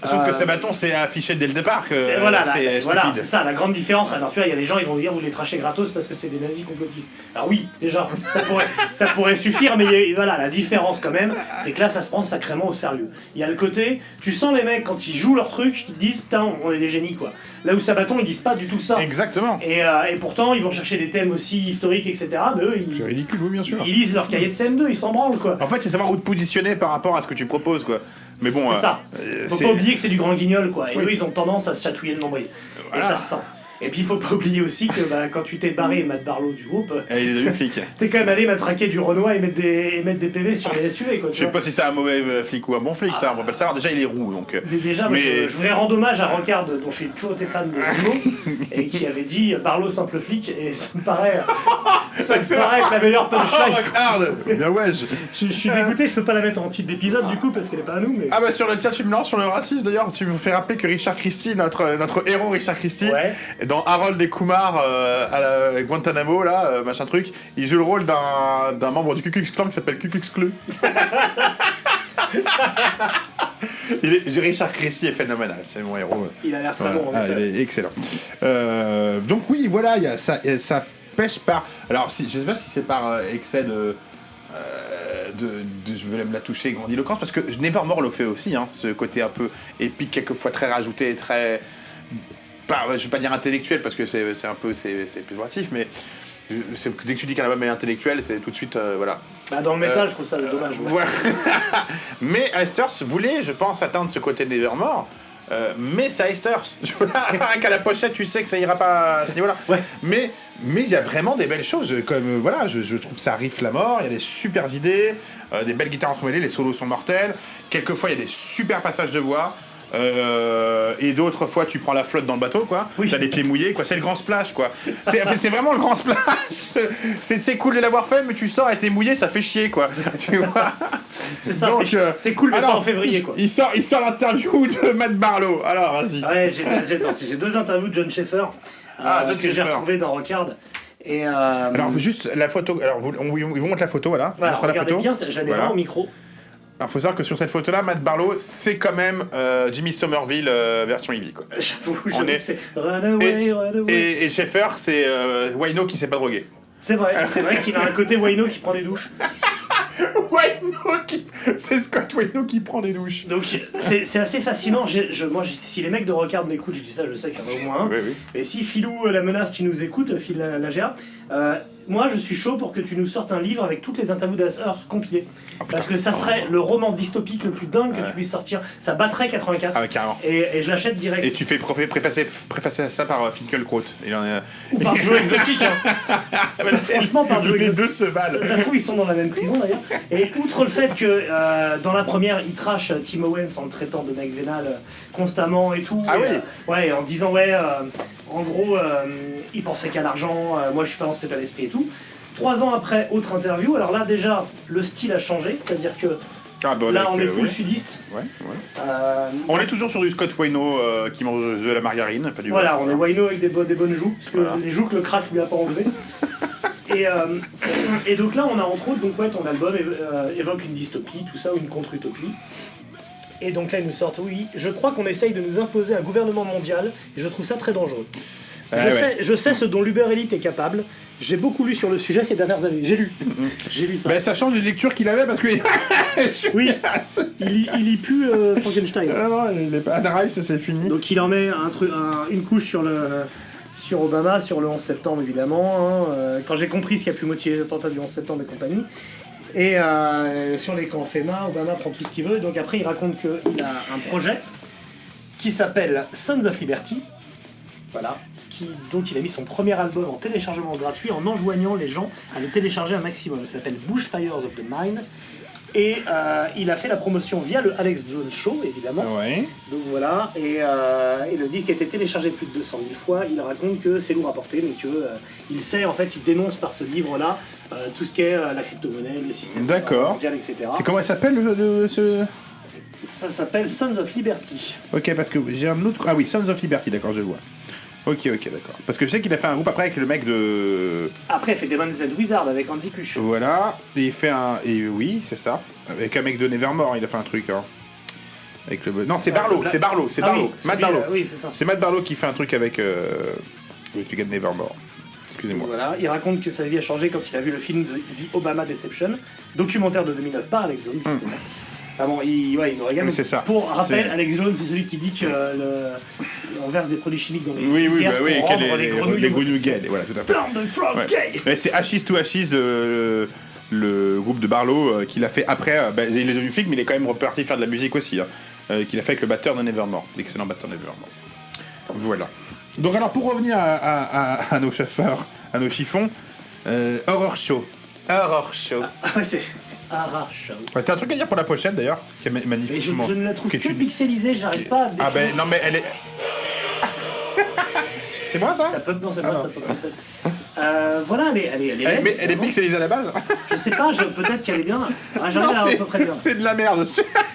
Sauf que Sabaton c'est affiché dès le départ que c'est ça la grande différence. Alors tu vois, il y a des gens ils vont dire vous les trachez gratos parce que c'est des nazis complotistes. Alors oui, déjà, ça pourrait suffire, mais voilà, la différence quand même, c'est que là ça se prend sacrément au sérieux. Il y a le côté, tu sens les mecs quand ils jouent leur truc, ils disent putain, on est des génies quoi. Là où Sabaton ils disent pas du tout ça. Exactement. Et pourtant ils vont chercher des thèmes aussi historiques, etc. Mais eux, c'est ridicule, oui bien sûr. Ils lisent leur cahier de CM2, ils s'en branlent quoi. En fait, c'est savoir où te positionner par rapport à ce que tu proposes quoi. Mais bon, c'est ça. Faut pas oublier que c'est du grand guignol quoi. Et eux ils ont tendance à se chatouiller le nombril. Voilà. Et ça se sent. Et puis il faut pas oublier aussi que quand tu t'es barré Matt Barlow du groupe, Et il est devenu flic. t'es quand même allé matraquer du Renoir et mettre des PV sur les SUV quoi. Je sais pas si c'est un mauvais flic ou un bon flic, ça, on va pas le savoir. Déjà, il est roux, donc... Déjà, moi, je voudrais rendre hommage à Rocard, dont j'ai toujours été fan de Juno, et qui avait dit Barlow simple flic, et ça me paraît être la meilleure punchline. Regarde. Bien ouais, Je suis dégoûté, je peux pas la mettre en titre d'épisode du coup parce qu'elle est pas à nous. Mais... Ah bah sur le tiens, tu me lances sur le racisme d'ailleurs, tu me fais rappeler que Richard Christie, notre héros Richard Christie, dans Harold et Kumar à Guantanamo, là, machin truc, il joue le rôle d'un membre du Ku Klux Klan qui s'appelle Ku Klux Klu. Richard Christie est phénoménal, c'est mon héros. Il a l'air très bon en effet. Il est excellent. Donc oui, voilà, il y a ça pêche par... Alors je sais pas si c'est par excès de je veux me la toucher grandiloquence, parce que Nevermore le fait aussi, hein, ce côté un peu épique, quelquefois très rajouté, très... je vais pas dire intellectuel, parce que c'est péjoratif, mais dès que tu dis qu'un album est intellectuel, c'est tout de suite... voilà. Dans le métal, je trouve ça dommage. Ouais. Ouais. Mais Heisters voulait, je pense, atteindre ce côté Nevermore, mais c'est Heisters. Rien qu'à la pochette, tu sais que ça ira pas à ce niveau-là. Ouais. Mais il y a vraiment des belles choses. Comme voilà, je trouve que ça riff la mort. Il y a des super idées, des belles guitares entremêlées. Les solos sont mortels. Quelquefois, il y a des super passages de voix. Et d'autres fois tu prends la flotte dans le bateau quoi, t'as les pieds mouillés quoi, c'est le grand splash quoi, c'est vraiment le grand splash. C'est cool de l'avoir fait, mais tu sors et t'es mouillé, ça fait chier quoi. Tu vois, c'est ça. Donc, c'est cool mais pas en février quoi. Il sort l'interview de Matt Barlow, alors vas-y. Ouais, j'ai 2 interviews de John Schaeffer que j'ai retrouvées dans Rocard. Et alors juste la photo, alors ils vous montrent la photo, voilà. Regardez la photo. bien, je la mets vraiment au micro. Alors faut savoir que sur cette photo-là, Matt Barlow, c'est quand même Jimmy Somerville version Ivy quoi. J'avoue, c'est Run Away. Et Schaeffer, c'est Wayno qui s'est pas drogué. C'est vrai qu'il a un côté Wayno qui prend des douches. C'est Scott Wayno qui prend des douches. Donc c'est assez fascinant. Si les mecs de Rocard m'écoutent, je dis ça, je sais qu'il y en a au moins un. Oui. Et si Philou la menace, tu nous écoutes, Phil la GA, moi je suis chaud pour que tu nous sortes un livre avec toutes les interviews d'Heisters compilées. Parce que ça serait le roman dystopique le plus dingue que tu puisses sortir. Ça battrait 84. Ah, carrément. Et je l'achète direct. Et tu fais préfacer ça par Finkelkraut. Il en est... Ou par Joe Exotic. Hein. Franchement, par Joe Les Exotic. deux se valent. Ça se trouve, ils sont dans la même prison d'ailleurs. Et outre le fait que dans la première, il trash Tim Owens en le traitant de mec vénal constamment et tout. Ah oui. Ouais, en disant en gros, il pensait qu'à l'argent, moi je suis pas dans cet état d'esprit et tout. 3 ans après, autre interview, alors là déjà, le style a changé, c'est-à-dire que là on est full sudiste. Ouais. On est toujours sur du Scott Wayno qui mange de la margarine, pas du Voilà, beurre. on est Wayno avec des bonnes joues, parce que les joues que le crack lui a pas enlevé. Et donc là, on a entre autres, donc ton album évoque une dystopie, tout ça, ou une contre-utopie. Et donc là, ils nous sortent, oui, je crois qu'on essaye de nous imposer un gouvernement mondial, et je trouve ça très dangereux. Je sais ce dont l'Uber Elite est capable. J'ai beaucoup lu sur le sujet ces dernières années. J'ai lu ça. Ben, ça change les lectures qu'il avait parce que... Oui, il lit plus Frankenstein. Non, Anna Rice, c'est fini. Donc il en met une couche sur Obama, sur le 11 septembre évidemment. Hein, quand j'ai compris ce qui a pu motiver les attentats du 11 septembre et compagnie. Et sur les camps FEMA, Obama prend tout ce qu'il veut. Donc après, il raconte qu'il a un projet qui s'appelle Sons of Liberty. Voilà. Donc il a mis son premier album en téléchargement gratuit en enjoignant les gens à le télécharger un maximum. Ça s'appelle Bushfires of the Mind. Et il a fait la promotion via le Alex Jones Show, évidemment. Ouais. Donc voilà, et le disque a été téléchargé plus de 200 000 fois. Il raconte que c'est lourd à porter, mais qu'il sait, en fait, il dénonce par ce livre-là tout ce qu'est la crypto-monnaie, le système mondial, etc. C'est comment il s'appelle Ça s'appelle Sons of Liberty. Ok, parce que j'ai un autre... Ah oui, Sons of Liberty, d'accord, je le vois. Ok, d'accord. Parce que je sais qu'il a fait un groupe après avec le mec de... Après, il fait Demon Z Wizard avec Andy Kuch. Voilà, et il fait un... Et oui, c'est ça. Avec un mec de Nevermore, il a fait un truc, hein. Avec le... Non, c'est Barlow, c'est Barlow. Oui, Matt Barlow. Oui, c'est ça. C'est Matt Barlow qui fait un truc avec le gars de Nevermore. Excusez-moi. Voilà, il raconte que sa vie a changé quand il a vu le film The Obama Deception, documentaire de 2009 par Alex Jones, justement. Ah bon, il nous régale. Oui, c'est ça. Pour rappel, Alex Jones, c'est celui qui dit que on verse des produits chimiques dans les rivières pour rendre les grenouilles gays. Voilà, tout à fait. Turn the frog gay. Mais c'est Ashes to Ashes le groupe de Barlow qu'il a fait après. Il est devenu flic, mais il est quand même reparti faire de la musique aussi. Qu'il a fait avec le batteur de Nevermore, l'excellent batteur de Nevermore. Voilà. Donc alors pour revenir à nos chauffeurs, à nos chiffons, Horror Show. Horror Show. Ah, c'est Arracho. Ouais, t'as un truc à dire pour la pochette d'ailleurs, qui est Mais magnifiquement. je ne la trouve que que tu- pixelisée, j'arrive pas à Ah ben définir. non mais elle est. C'est moi ça Ça peut, non, c'est Ah pas non. ça peut pas ça. Voilà, elle est Elle laide, est vraiment. pixelisée à la base. Je sais pas, peut-être qu'elle est bien. Ah, j'arrive Non, à peu près bien. c'est de la merde.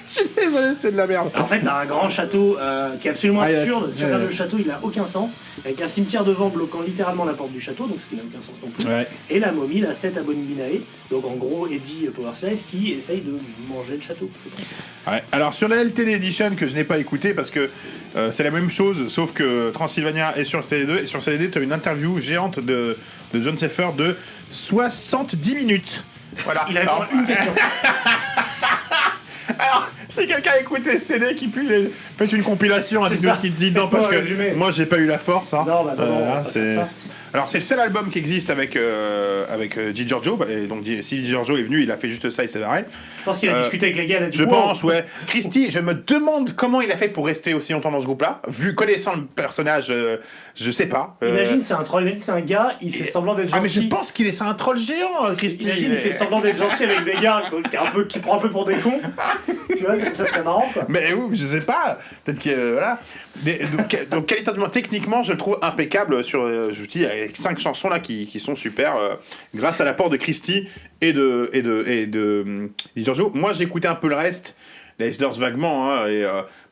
Je suis désolé, c'est de la merde. En fait, t'as un grand château qui est absolument Ah, absurde. Si tu regardes ouais. le château, il n'a aucun sens. Avec un cimetière devant bloquant littéralement la porte du château, donc ce qui n'a aucun sens non plus. Ouais. Et la momie, la 7 Abominae, donc en gros Eddie Powerslave, qui essaye de manger le château. Ouais. Alors sur la LTD Edition que je n'ai pas écouté parce que c'est la même chose sauf que Transylvania est sur le CD2 et sur le CD2 tu as une interview géante de John Schaeffer de 70 minutes. Voilà. Il répond à une question. Alors, si quelqu'un a écouté ce CD qui puis faites une compilation, C'est dites-nous ça. ce qu'il dit dedans Faites-moi parce un que résumé. moi j'ai pas eu la force. Hein. Non, bah non, on va pas c'est... faire ça. Alors c'est le seul album qui existe avec Di Giorgio, et donc si Di Giorgio est venu, il a fait juste ça, il s'est barré. Je pense qu'il a discuté avec les gars, il a dit Je wow. pense, ouais. Christy, je me demande comment il a fait pour rester aussi longtemps dans ce groupe-là. Connaissant le personnage, je sais pas. Imagine, c'est un troll, c'est un gars, il fait semblant d'être gentil. Ah mais je pense qu'il est c'est un troll géant, Christy. Imagine, il fait semblant d'être gentil avec des gars qui prend un peu pour des cons. Tu vois, ça serait marrant quoi. Mais oui, je sais pas. Peut-être que voilà. Donc qualitativement, techniquement, je le trouve impeccable sur. Je vous dis, avec 5 chansons là qui sont super, grâce à l'apport de Christy et de Di Giorgio. Moi, j'ai écouté un peu le reste. Les Hasters vaguement, hein, et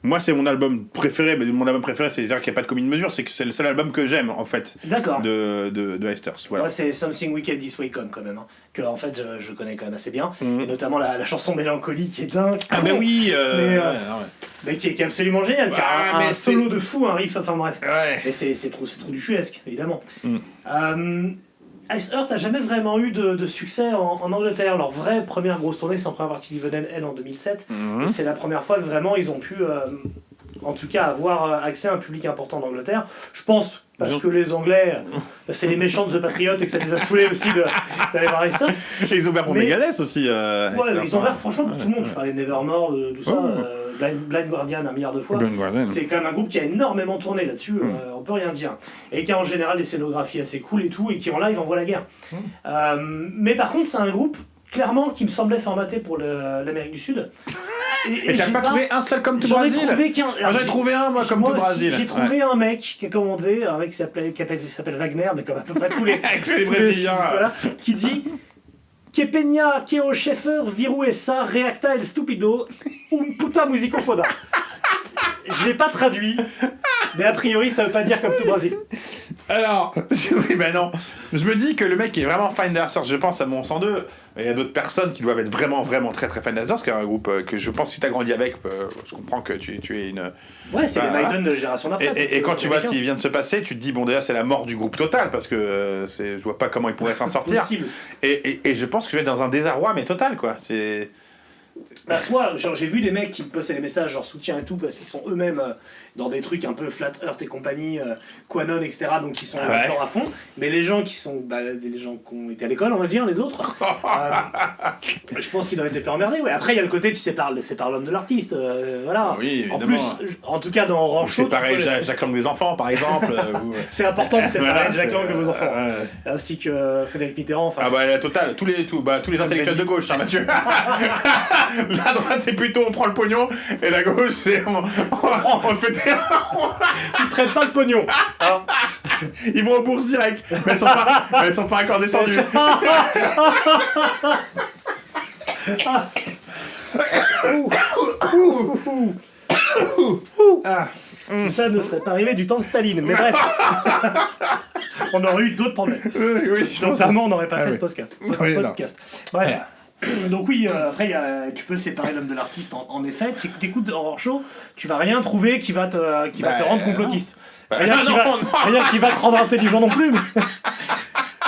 moi c'est mon album préféré, mais mon album préféré c'est-à-dire qu'il n'y a pas de commune mesure, c'est que c'est le seul album que j'aime en fait D'accord. de Hasters. Voilà. Moi, c'est Something Wicked This Way Come quand même, hein, que en fait je connais quand même assez bien, et notamment la chanson Mélancolie qui est dingue. Ah ben oui, Mais, ouais, non, mais qui est absolument génial, qui a Ouais, un mais solo c'est- de fou, un riff, enfin bref. ouais. Et c'est trop du chuesque, évidemment. Ice Earth a jamais vraiment eu de succès en Angleterre. Leur vraie première grosse tournée, c'est en première partie d'Evil Hell en 2007. Et c'est la première fois que vraiment ils ont pu, en tout cas, avoir accès à un public important d'Angleterre. Je pense parce que les Anglais, c'est les méchants de The Patriot et que ça les a saoulés aussi d'aller voir Ice Earth. Et ils ont ouvert pour Mais- Megadeth aussi. Ouais, Hasters, ils ont ouvert hein. franchement pour tout le monde. Je parlais de Nevermore, de tout ça, Ouais. Blind Guardian un milliard de fois. Blind Guardian. C'est quand même un groupe qui a énormément tourné là-dessus, on peut rien dire. Et qui a en général des scénographies assez cool et tout, et qui en live envoie la guerre. Mais par contre, c'est un groupe, clairement, qui me semblait formaté pour l'Amérique du Sud. Et t'as j'ai pas trouvé un seul comme tout J'en ai Brésil? trouvé qu'un. Moi j'en ai trouvé un moi comme tout aussi, Brésil. J'ai trouvé un mec qui a commandé, un mec qui s'appelle Wagner, mais comme à peu près tous les, Avec les tous les- Brésiliens. voilà, qui dit Que peña, que o Schaeffer, viru essa, reacta el stupido, un puta musico foda. Je l'ai pas traduit, mais a priori ça veut pas dire comme tout Brésil. Alors, oui, ben non. Je me dis que le mec est vraiment fan d'Hasters. Je pense à mon 102. Il y a d'autres personnes qui doivent être vraiment, vraiment très, très fans d'Hasters, qui est un groupe que je pense si t'as grandi avec, je comprends que tu es une. Ouais, c'est les Voilà. Maiden de la génération d'après. Et quand tu vois ce qui vient de se passer, tu te dis bon déjà c'est la mort du groupe total parce que je vois pas comment ils pourraient s'en sortir. Possible. Et je pense que je vais être dans un désarroi mais total quoi. C'est. Bah, soit, genre, j'ai vu des mecs qui me postaient des messages genre soutien et tout parce qu'ils sont eux-mêmes dans des trucs un peu Flat Earth et compagnie, Quanon, etc. Donc ils sont Ouais. là-dedans à fond. Mais les gens qui sont, les gens qui ont été à l'école, on va dire, les autres, je pense qu'ils doivent être un peu emmerdés. Ouais. Après, il y a le côté, tu sépares l'homme de l'artiste. Voilà. Oui, en évidemment. plus, en tout cas, dans Orange C'est Show, tu pareil, peux- Jacques Lang des enfants par exemple. c'est important de séparer Voilà, Jacques c'est- Lang de vos enfants. ouais. Ainsi que Frédéric Mitterrand. Enfin, Ah bah la totale, tous les intellectuels de gauche, hein, Mathieu. La droite c'est plutôt on prend le pognon et la gauche c'est on le fait ils prennent pas le pognon. Hein. ils vont aux bourses direct. Mais elles sont pas encore descendues. Tout ça ne serait pas arrivé du temps de Staline. Mais bref, on aurait eu d'autres problèmes. Oui, je pense. Notamment, on n'aurait pas Ah fait oui. ce podcast. Oui, non. Bref. Donc oui, après, tu peux séparer l'homme de l'artiste, en effet. Tu écoutes Horror Show, tu vas rien trouver qui va te rendre complotiste. Rien qui va te rendre intelligent non plus. Mais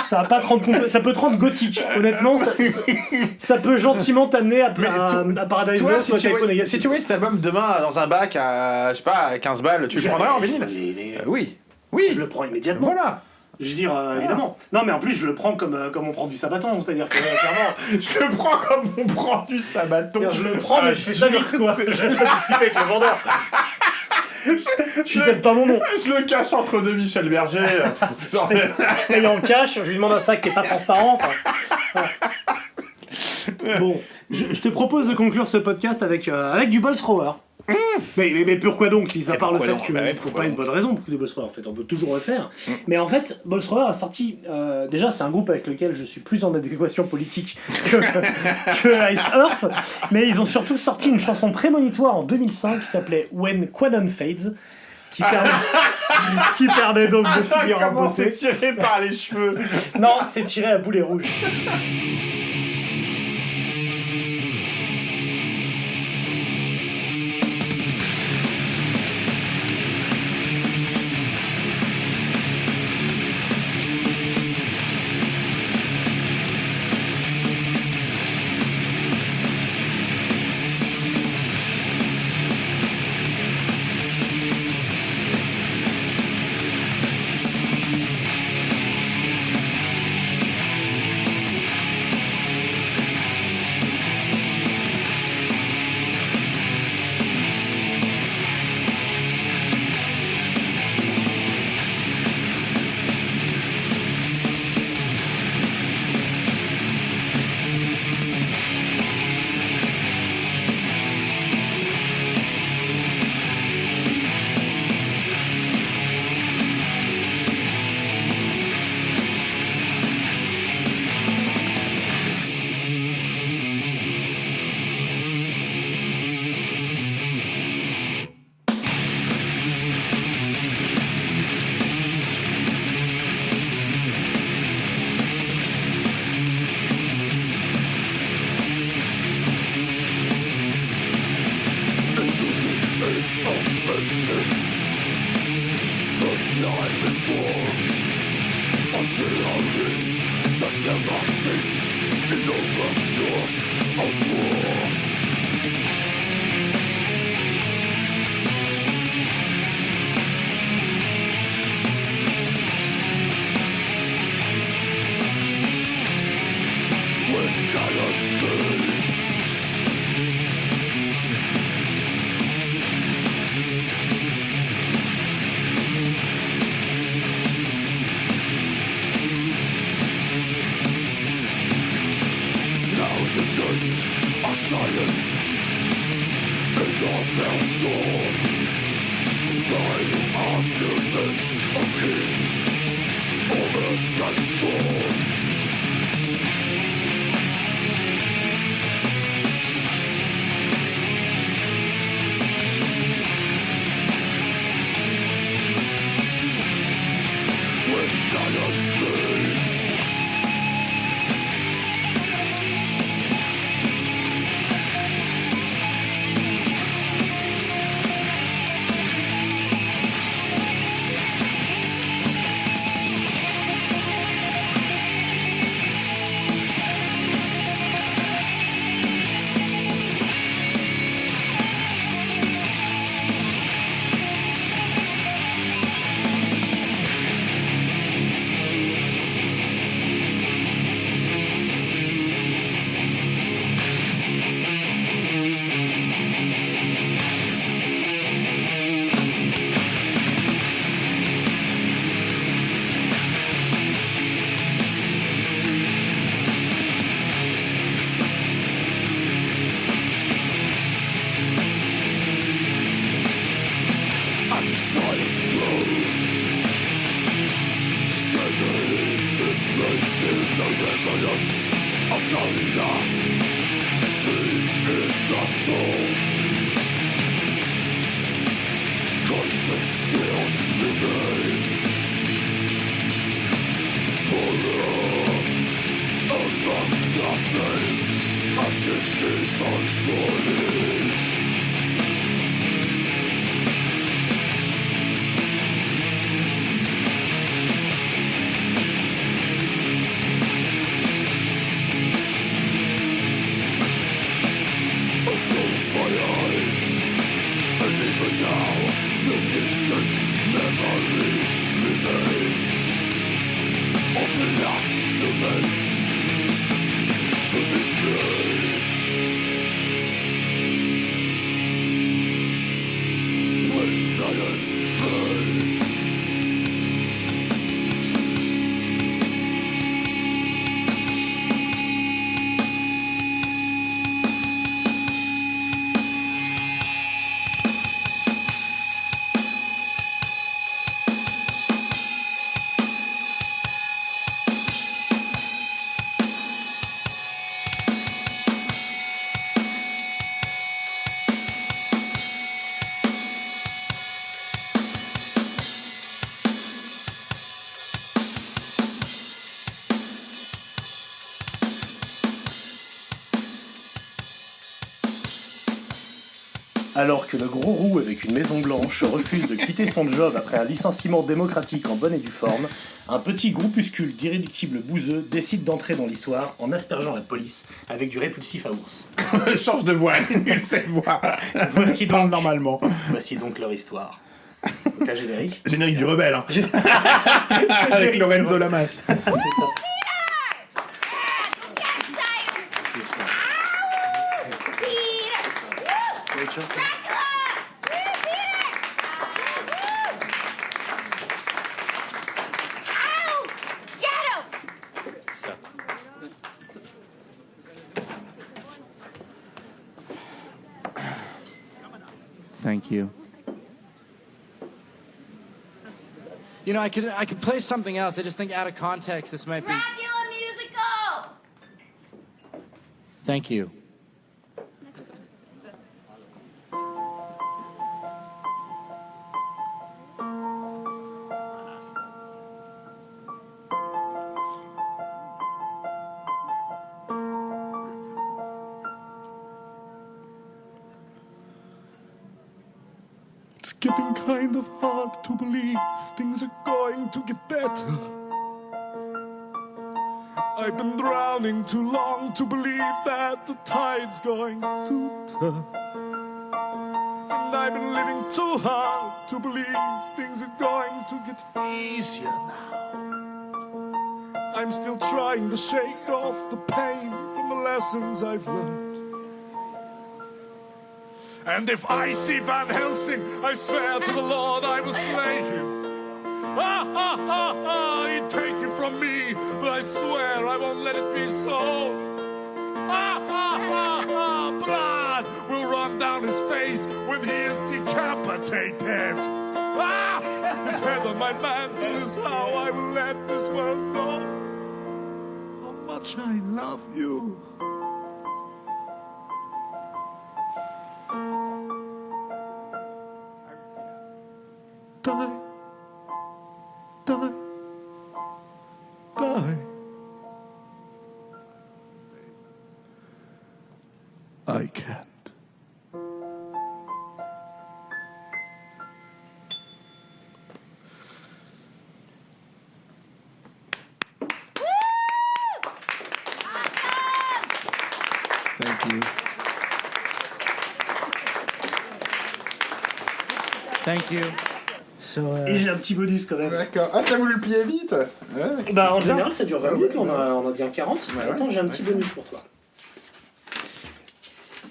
ça va pas te rendre ça peut te rendre gothique. Honnêtement, ça peut gentiment t'amener à Paradise Toi, Lost ou à Typo si Négatif. tu vois cet album demain dans un bac à, je sais pas, à 15 balles, tu le prendrais en vinyle Oui. Oui. Je le prends immédiatement. Voilà. Je veux dire, évidemment. Non, mais en plus, je le prends comme on prend du sabaton. C'est-à-dire que, clairement, Je le prends comme on prend du sabaton. je le prends, mais je fais ça vite, quoi. Je reste pas discuter avec le vendeur. Tu donnes pas mon nom. Je le cache entre deux Michel Berger. Je paye en cash, je lui demande un sac qui est pas transparent. Voilà. Bon, je te propose de conclure ce podcast avec du ball thrower. Mais pourquoi donc, mis à part le fait qu'il ne faut pas une bonne raison pour que des ball throwers, en fait, on peut toujours le faire. Mais en fait, ball thrower a sorti. Déjà, c'est un groupe avec lequel je suis plus en adéquation politique que Ice Earth. Mais ils ont surtout sorti une chanson prémonitoire en 2005 qui s'appelait When Quanon Fades. Qui permet donc de finir en Comment beauté. c'est tiré par les cheveux? Non, c'est tiré à boulet rouge. When Alors que le gros roux avec une maison blanche refuse de quitter son job après un licenciement démocratique en bonne et due forme, un petit groupuscule d'irréductibles bouseux décide d'entrer dans l'histoire en aspergeant la police avec du répulsif à ours. Change de voix, cette voix. Voici Parle donc, normalement. voici donc leur histoire. Donc là, générique. Générique du rebelle, hein. Avec Lorenzo Lamas. C'est ça. Thank you. You know, I could play something else. I just think out of context, this might be. Dracula musical! Thank you. It's getting kind of hard to believe things are going to get better. I've been drowning too long to believe that the tide's going to turn. And I've been living too hard to believe things are going to get easier now. I'm still trying to shake off the pain from the lessons I've learned. And if I see Van Helsing, I swear to the Lord I will slay him. Ha ha ha ha, he'd take you from me, but I swear I won't let it be so. Ha ha ha ha, blood will run down his face when he is decapitated. Ah, his head on my mantle is how I will let this world know how much I love you. Die, die, die. I can't. Thank you. Thank you. Et j'ai un petit bonus quand même. D'accord. Ah, t'as voulu le plier vite? Ouais. Bah en général ça dure 20 minutes, là, on a bien 40. Ouais, Attends, ouais. j'ai un petit bonus pour toi.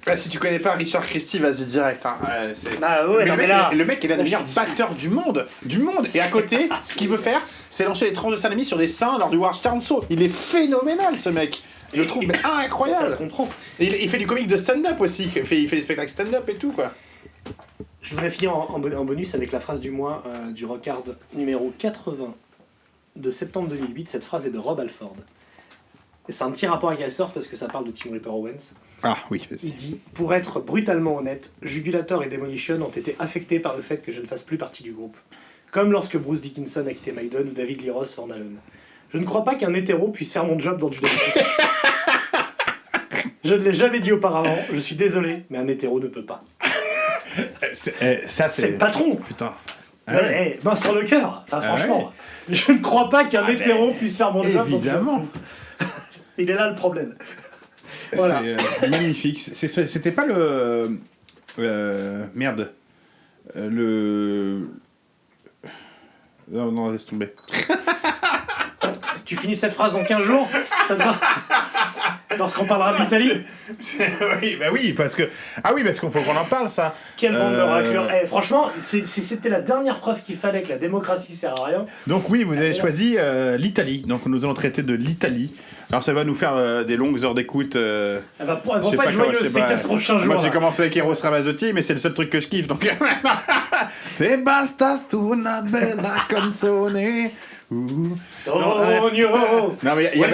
Ah, si tu connais pas Richard Christie, vas-y direct. Hein. Bah ouais, non, le, mais mec, là, le mec est l'un des on meilleurs vient batteurs du monde. Et à côté, ce qu'il veut faire, c'est lancer les tranches de salami sur des seins lors du War Stern Show. Il est phénoménal, ce mec. Je le trouve mais incroyable. Ça se comprend. Et il fait du comique de stand-up aussi. Il fait des spectacles stand-up et tout, quoi. Je voudrais finir en bonus avec la phrase du mois du Rockard numéro 80 de septembre 2008. Cette phrase est de Rob Alford. Et c'est un petit rapport avec Ice Earth parce que ça parle de Tim Ripper Owens. Ah oui, Il dit « Pour être brutalement honnête, Jugulator et Demolition ont été affectés par le fait que je ne fasse plus partie du groupe. Comme lorsque Bruce Dickinson a quitté Maiden ou David Lee Roth Van Halen. Je ne crois pas qu'un hétéro puisse faire mon job dans Judas Priest. Je ne l'ai jamais dit auparavant, je suis désolé, mais un hétéro ne peut pas. » Ça, C'est le patron. Putain. Ah Ouais, ouais. main sur le cœur. Enfin, Ah franchement, je ne crois pas qu'un hétéro puisse faire mon job. Évidemment. Il est là le problème. Voilà. C'est magnifique. C'était pas le... merde. Non, laisse tomber. Tu finis cette phrase dans 15 jours, ça te va? Lorsqu'on parlera de l'Italie. Oui, parce qu'il faut qu'on en parle, ça. Quelle bande de raclures. Eh, franchement, si c'était la dernière preuve qu'il fallait que la démocratie sert à rien. Donc oui, vous avez choisi l'Italie. Donc nous allons traiter de l'Italie. Alors ça va nous faire des longues heures d'écoute. Elle va pas être joyeuse ces 15 prochains jours. Moi j'ai là. commencé avec Eros Ramazzotti, mais c'est le seul truc que je kiffe. Donc. Te basta una bella canzone Sogno, Non, mais il y a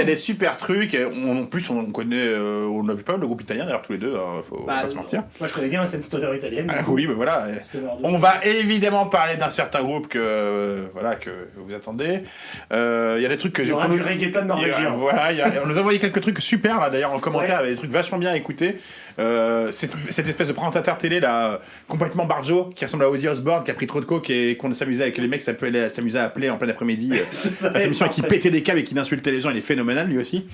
a des super trucs. En plus, on connaît. On a vu pas mal de groupes italiens d'ailleurs, tous les deux, hein, faut pas se mentir. Moi je connais bien la scène stoner italienne. Ah, oui, mais voilà. Stoner de- On va évidemment parler d'un certain groupe que vous attendez. Il y a des trucs que Il y j'ai aura du reggaeton norvégien. Voilà, on nous a envoyé quelques trucs super là d'ailleurs en commentaire, avec des trucs vachement bien à écouter. Cette espèce de présentateur télé là, complètement barjo, qui ressemble à Ozzy Osbourne, qui a pris trop de coke et qu'on s'amusait avec les mecs s'amusaient à appeler en plein après-midi. La émission qui pétait des câbles et qui insultait les gens, il est phénoménal lui aussi.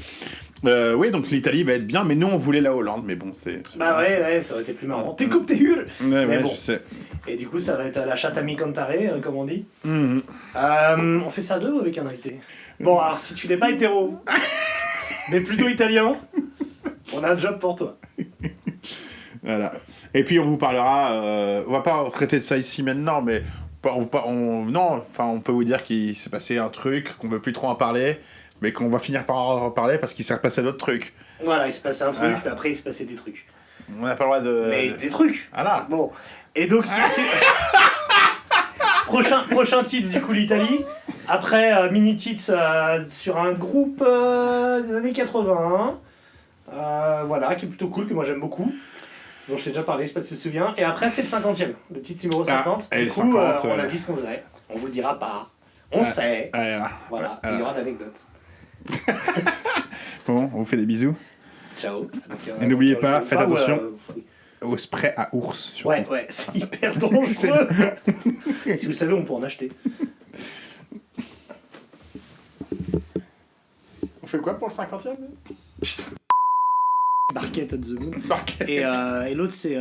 Oui, donc l'Italie va être bien, mais nous on voulait la Hollande, mais bon, c'est. Bah ouais, ça aurait été plus marrant. T'es coupe, t'es hurle. Ouais, Mais bon. je sais. Et du coup, ça va être la chatte à mi cantare, comme on dit. Mhm. On fait ça à deux ou avec un invité? Bon, alors si tu n'es pas hétéro, mais plutôt italien, on a un job pour toi. Voilà. Et puis on vous parlera, on va pas traiter de ça ici maintenant, mais on peut vous dire qu'il s'est passé un truc, qu'on veut plus trop en parler, mais qu'on va finir par en parler parce qu'il s'est passé d'autres trucs. Voilà, il se passait un truc, Voilà. puis après il se passait des trucs. On n'a pas le droit de. Mais des trucs. Voilà. Bon, et donc prochain titre du coup l'Italie. Après mini titre sur un groupe des années 80. Voilà, qui est plutôt cool, que moi j'aime beaucoup. Dont je t'ai déjà parlé, je sais pas si tu te souviens. Et après c'est le 50e, le titre numéro 50. et Du le coup, 50, on a dit ce qu'on faisait. On vous le dira pas. On sait. Voilà, il y aura d'anecdotes. Bon, on vous fait des bisous. Ciao. Et n'oubliez pas, je- faites ou, attention. Au spray à ours, surtout. Ouais, c'est hyper dangereux. Si vous savez, on peut en acheter. On fait quoi pour le 50e? Barquette at the Moon. Barquette. Et l'autre, c'est